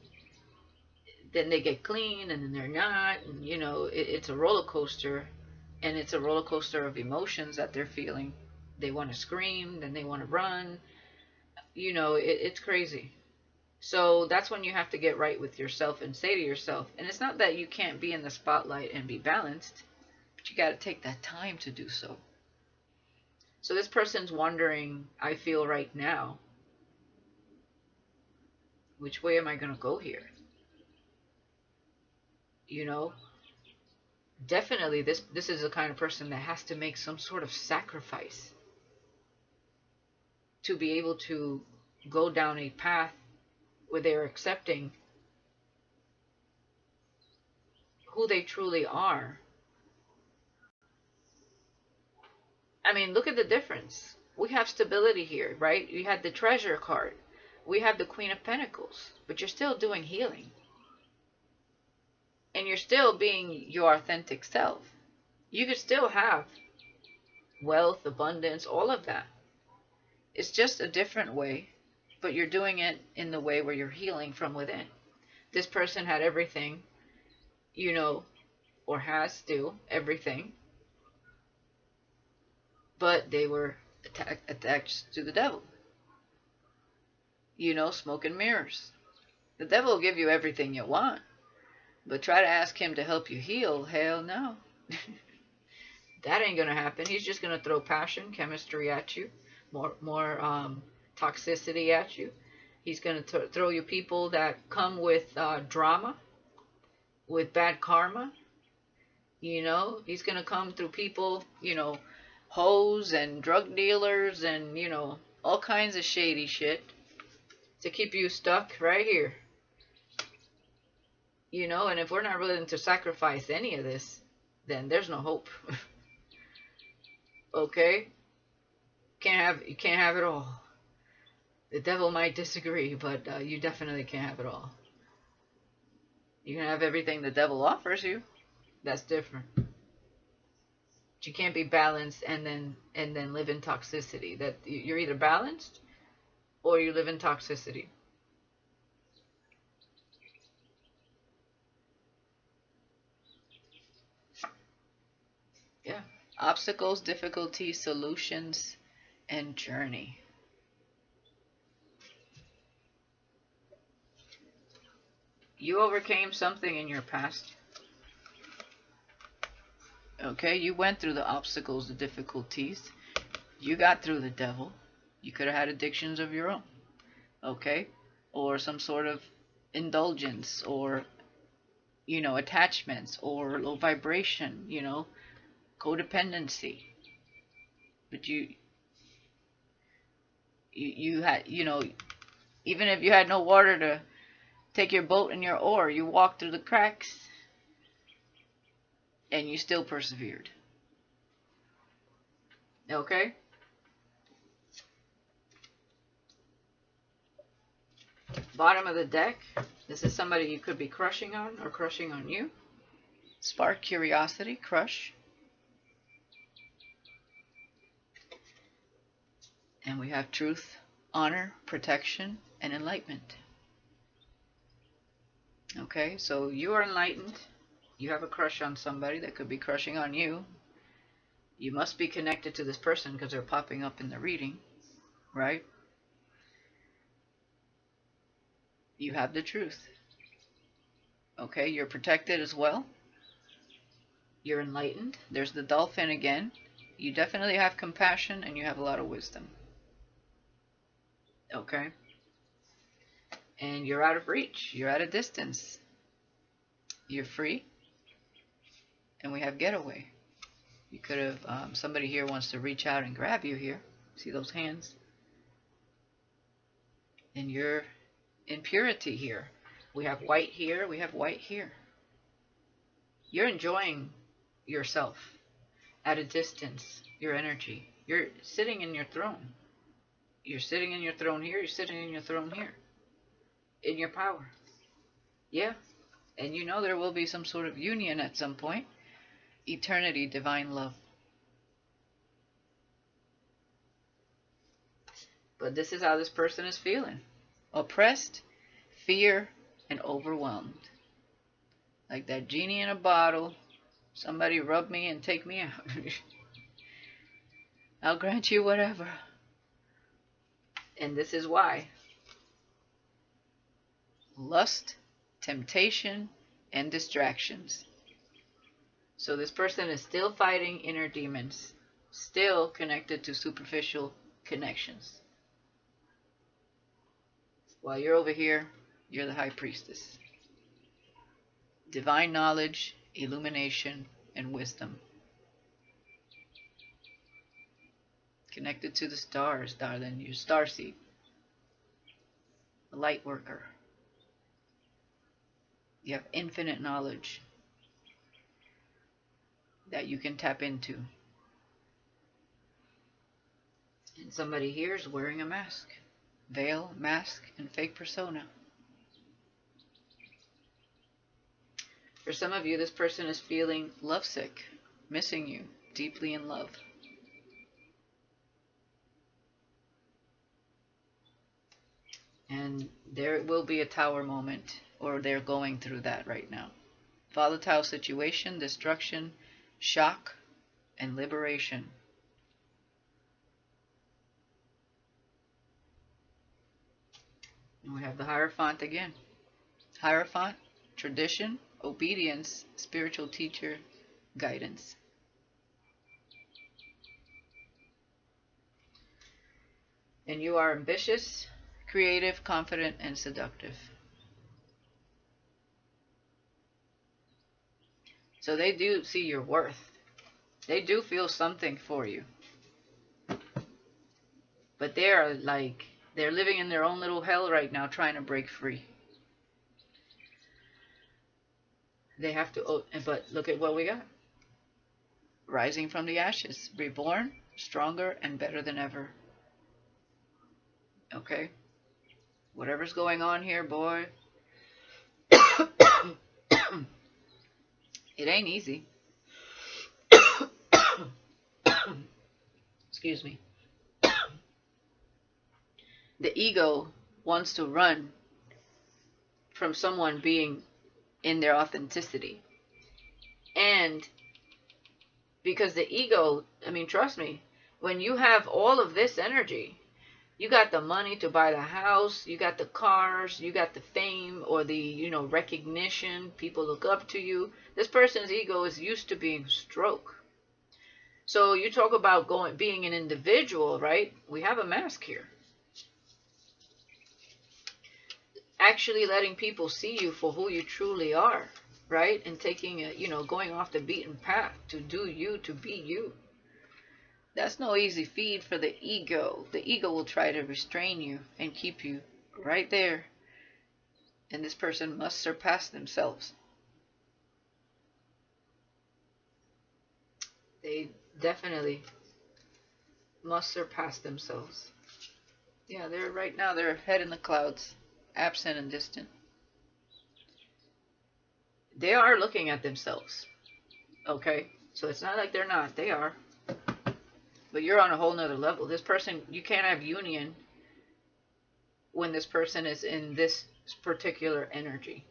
Speaker 1: then they get clean and then they're not, and it's a roller coaster, and it's a roller coaster of emotions that they're feeling. They want to scream, then they want to run, it's crazy. So that's when you have to get right with yourself and say to yourself, and it's not that you can't be in the spotlight and be balanced, but you got to take that time to do so. So this person's wondering, I feel right now, which way am I going to go here? Definitely this is the kind of person that has to make some sort of sacrifice to be able to go down a path where they're accepting who they truly are. I mean, look at the difference. We have stability here, right? You had the Treasure card. We have the Queen of Pentacles, but you're still doing healing. And you're still being your authentic self. You could still have wealth, abundance, all of that. It's just a different way, but you're doing it in the way where you're healing from within. This person had everything, or has still everything, but they were attached to the devil. Smoke and mirrors. The devil will give you everything you want, but try to ask him to help you heal. Hell no. That ain't going to happen. He's just going to throw passion, chemistry at you, more toxicity at you. He's going to throw you people that come with drama, with bad karma. He's going to come through people, hoes and drug dealers and, all kinds of shady shit to keep you stuck right here. And if we're not willing to sacrifice any of this, then there's no hope. Okay? You can't have it all. The devil might disagree, but you definitely can't have it all. You can have everything the devil offers you. That's different. But you can't be balanced and then live in toxicity. That you're either balanced or you live in toxicity. Yeah. Obstacles, difficulties, solutions, and journey. You overcame something in your past. Okay, you went through the obstacles, the difficulties. You got through the devil. You could have had addictions of your own. Okay? Or some sort of indulgence, or, attachments, or low vibration, codependency. But you had, even if you had no water Take your boat and your oar. You walk through the cracks, and you still persevered. Okay? Bottom of the deck. This is somebody you could be crushing on or crushing on you. Spark curiosity, crush. And we have truth, honor, protection, and enlightenment. Okay, so you are enlightened. You have a crush on somebody that could be crushing on you. You must be connected to this person because they're popping up in the reading, right? You have the truth. Okay, you're protected as well. You're enlightened. There's the dolphin again. You definitely have compassion and you have a lot of wisdom. Okay? And you're out of reach. You're at a distance. You're free. And we have getaway. You could have, somebody here wants to reach out and grab you here. See those hands? And you're in purity here. We have white here. We have white here. You're enjoying yourself at a distance. Your energy. You're sitting in your throne. You're sitting in your throne here. You're sitting in your throne here. In your power. Yeah. And you know there will be some sort of union at some point. Eternity, divine love. But this is how this person is feeling. Oppressed, fear, and overwhelmed. Like that genie in a bottle. Somebody rub me and take me out. I'll grant you whatever. And this is why. Lust, temptation, and distractions. So this person is still fighting inner demons. Still connected to superficial connections. While you're over here, you're the high priestess. Divine knowledge, illumination, and wisdom. Connected to the stars, darling. Your starseed. A light worker. You have infinite knowledge that you can tap into. And somebody here is wearing a mask. Veil, mask, and fake persona. For some of you, this person is feeling lovesick, missing you, deeply in love. And there will be a tower moment, or they're going through that right now. Volatile situation, destruction, shock, and liberation. And we have the Hierophant again. Hierophant, tradition, obedience, spiritual teacher, guidance. And you are ambitious, creative, confident, and seductive. So they do see your worth. They do feel something for you. But they are like, they're living in their own little hell right now, trying to break free. They have to, but look at what we got. Rising from the ashes, reborn, stronger and better than ever. Okay? Whatever's going on here, boy, it ain't easy. Excuse me. The ego wants to run from someone being in their authenticity. And because the ego, I mean, trust me, when you have all of this energy, you got the money to buy the house, you got the cars, you got the fame or the, recognition, people look up to you. This person's ego is used to being stroke. So you talk about being an individual, right? We have a mask here. Actually letting people see you for who you truly are, right? And taking going off the beaten path to do you, to be you. That's no easy feed for the ego. The ego will try to restrain you and keep you right there And this person must surpass themselves. They definitely must surpass themselves. Yeah, they're right now, they're head in the clouds, absent and distant. They are looking at themselves. Okay? So it's not like they're not. They are. But you're on a whole nother level. This person, you can't have union when this person is in this particular energy.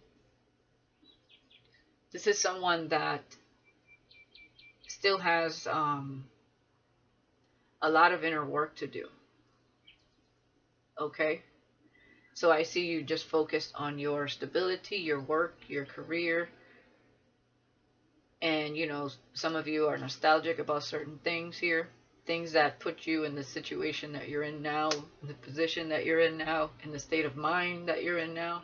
Speaker 1: This is someone that still has a lot of inner work to do. Okay? So I see you just focused on your stability, your work, your career. And, you know, some of you are nostalgic about certain things here. Things that put you in the situation that you're in now, the position that you're in now, in the state of mind that you're in now.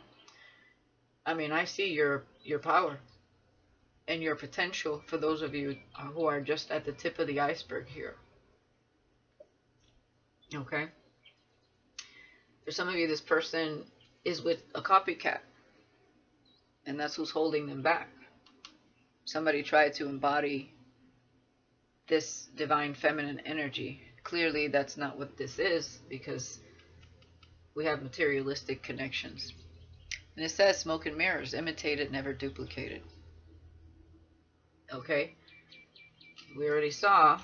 Speaker 1: I mean, I see your power and your potential for those of you who are just at the tip of the iceberg here. Okay? For some of you, this person is with a copycat, and that's who's holding them back. Somebody tried to embody this divine feminine energy. Clearly, that's not what this is, because we have materialistic connections. And it says smoke and mirrors, imitated, never duplicated. Okay? We already saw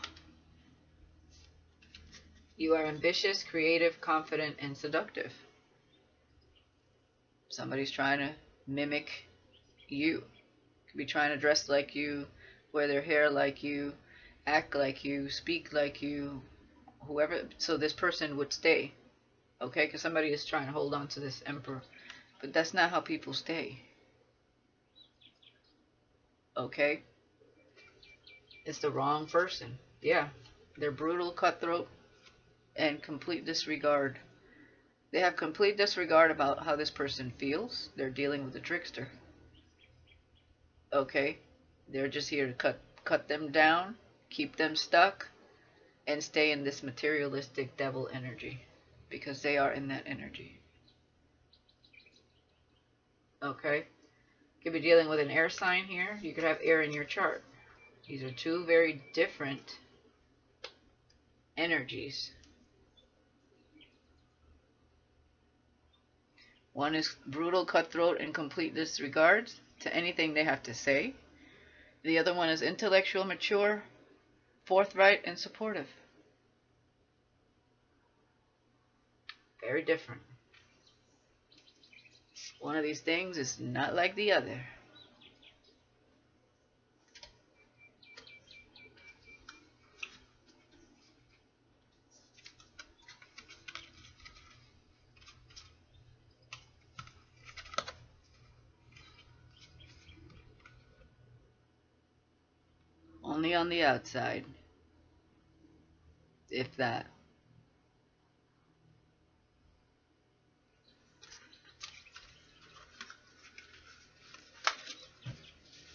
Speaker 1: you are ambitious, creative, confident, and seductive. Somebody's trying to mimic you. Could be trying to dress like you, wear their hair like you, act like you, speak like you, whoever. So this person would stay. Okay? Because somebody is trying to hold on to this emperor. But that's not how people stay. Okay? It's the wrong person. Yeah. They're brutal, cutthroat, and complete disregard. They have complete disregard about how this person feels. They're dealing with a trickster. Okay? They're just here to cut them down, keep them stuck, and stay in this materialistic devil energy. Because they are in that energy. Okay? Could be dealing with an air sign here. You could have air in your chart. These are two very different energies. One is brutal, cutthroat, and complete disregard to anything they have to say. The other one is intellectual, mature, forthright, and supportive. Very different. One of these things is not like the other. Only on the outside, if that.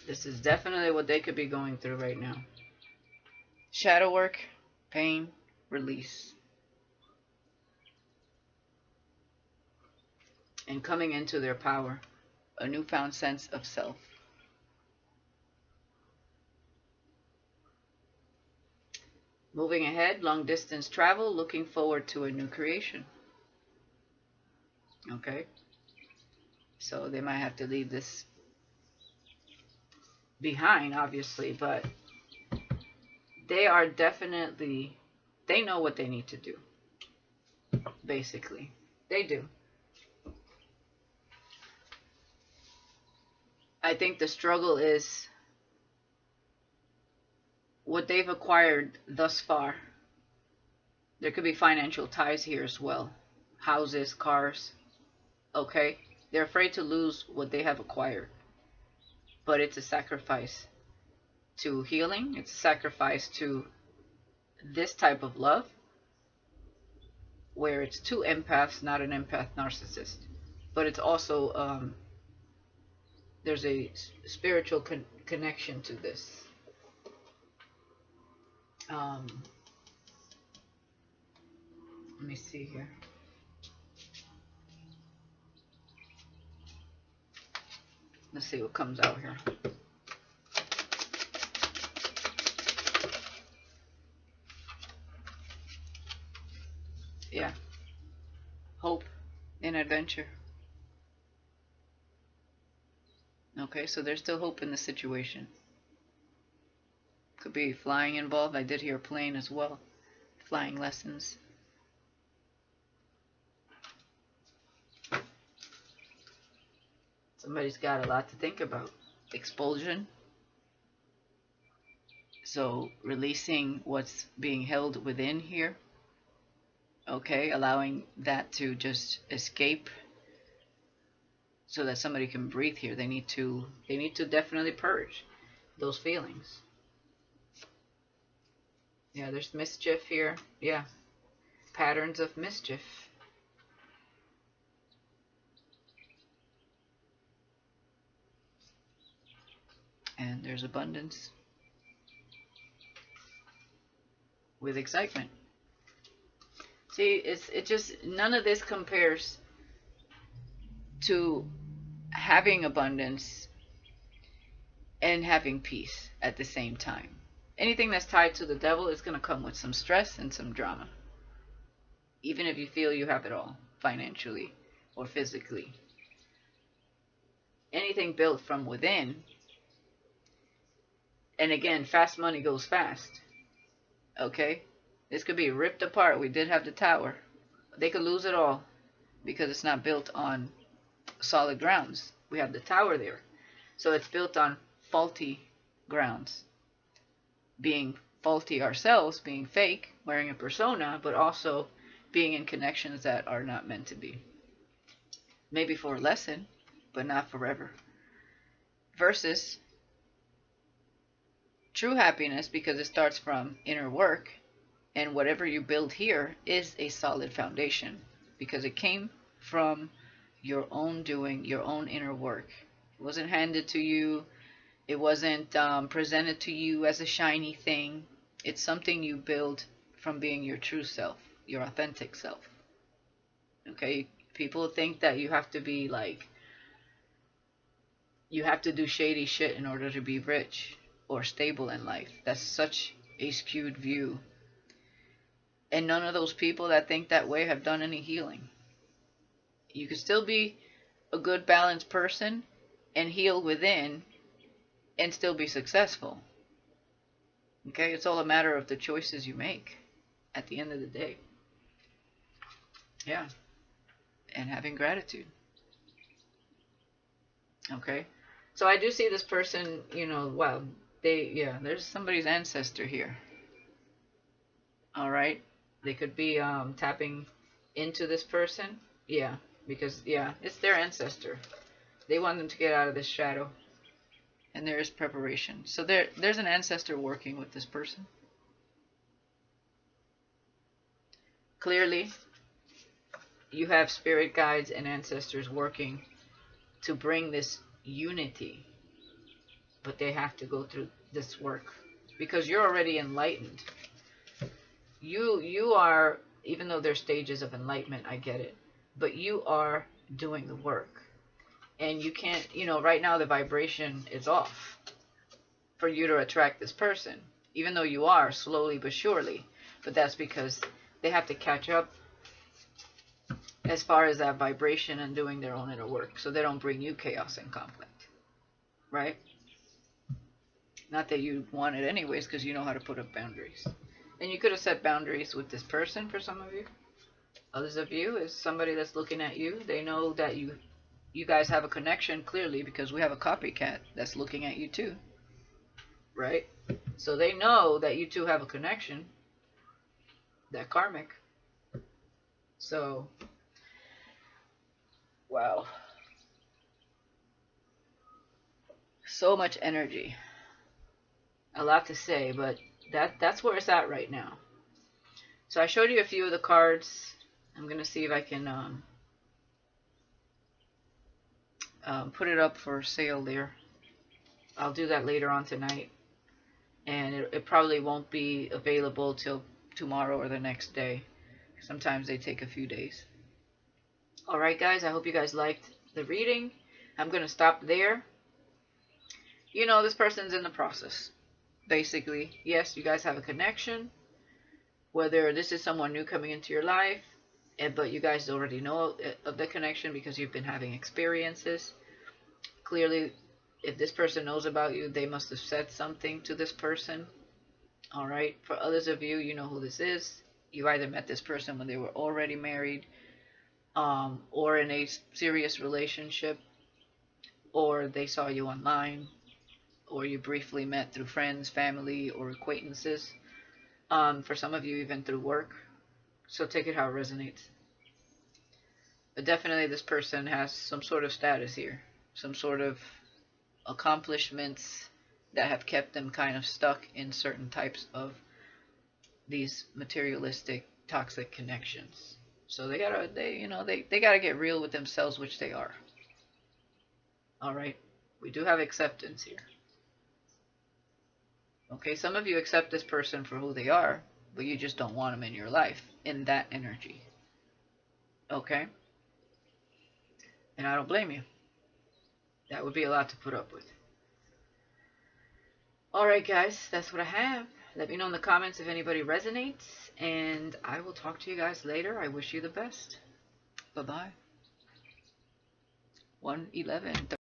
Speaker 1: This is definitely what they could be going through right now. Shadow work, pain, release. And coming into their power, a newfound sense of self. Moving ahead, long distance travel, looking forward to a new creation. Okay? So they might have to leave this behind, obviously, but they are definitely, they know what they need to do. Basically. They do. I think the struggle is what they've acquired thus far. There could be financial ties here as well. Houses, cars. Okay? They're afraid to lose what they have acquired. But it's a sacrifice to healing. It's a sacrifice to this type of love, where it's two empaths, not an empath narcissist. But it's also, there's a spiritual connection to this. Let me see here. Let's see what comes out here. Yeah. Hope and adventure. Okay, so there's still hope in the situation. Could be flying involved. I did hear plane as well. Flying lessons. Somebody's got a lot to think about. Expulsion. So releasing what's being held within here. Okay, allowing that to just escape so that somebody can breathe here. They need to definitely purge those feelings. Yeah, there's mischief here. Yeah. Patterns of mischief. And there's abundance with excitement. See, it just, none of this compares to having abundance and having peace at the same time. Anything that's tied to the devil is going to come with some stress and some drama. Even if you feel you have it all, financially or physically. Anything built from within, and again, fast money goes fast. Okay? This could be ripped apart. We did have the tower. They could lose it all because it's not built on solid grounds. We have the tower there. So it's built on faulty grounds. Being faulty ourselves, being fake, wearing a persona, but also being in connections that are not meant to be. Maybe for a lesson, but not forever. Versus true happiness, because it starts from inner work, and whatever you build here is a solid foundation because it came from your own doing, your own inner work. It wasn't handed to you. It wasn't presented to you as a shiny thing. It's something you build from being your true self, your authentic self. Okay? People think that you have to be like, you have to do shady shit in order to be rich or stable in life. That's such a skewed view. And none of those people that think that way have done any healing. You can still be a good, balanced person and heal within and still be successful. Okay? It's all a matter of the choices you make at the end of the day. Yeah. And having gratitude. Okay? So I do see this person, you know, wow, there's somebody's ancestor here. All right? They could be tapping into this person. Yeah, because, it's their ancestor. They want them to get out of this shadow. And there is preparation. So there's an ancestor working with this person. Clearly, you have spirit guides and ancestors working to bring this unity. But they have to go through this work. Because you're already enlightened. You are, even though there's stages of enlightenment, I get it. But you are doing the work. And you can't, right now the vibration is off for you to attract this person. Even though you are, slowly but surely. But that's because they have to catch up as far as that vibration and doing their own inner work. So they don't bring you chaos and conflict. Right? Not that you want it anyways, because you know how to put up boundaries. And you could have set boundaries with this person for some of you. Others of you is somebody that's looking at you. They know that you guys have a connection clearly because we have a copycat that's looking at you too. Right? So they know that you two have a connection. That karmic. So, wow. So much energy. A lot to say, but that's where it's at right now. So I showed you a few of the cards. I'm going to see if I can put it up for sale there. I'll do that later on tonight. And it probably won't be available till tomorrow or the next day. Sometimes they take a few days. Alright guys, I hope you guys liked the reading. I'm going to stop there. you know, this person's in the process. Basically, yes, you guys have a connection. Whether this is someone new coming into your life, but you guys already know of the connection because you've been having experiences. Clearly, if this person knows about you, they must have said something to this person. All right. For others of you, you know who this is. You either met this person when they were already married, or in a serious relationship, or they saw you online, or you briefly met through friends, family, or acquaintances. For some of you, even through work. So take it how it resonates. But definitely this person has some sort of status here. Some sort of accomplishments that have kept them kind of stuck in certain types of these materialistic, toxic connections. So they gotta get real with themselves, which they are. Alright? We do have acceptance here. Okay, some of you accept this person for who they are, but you just don't want them in your life, in that energy. Okay? And I don't blame you. That would be a lot to put up with. Alright guys, that's what I have. Let me know in the comments if anybody resonates, and I will talk to you guys later. I wish you the best. Bye-bye. 1:11.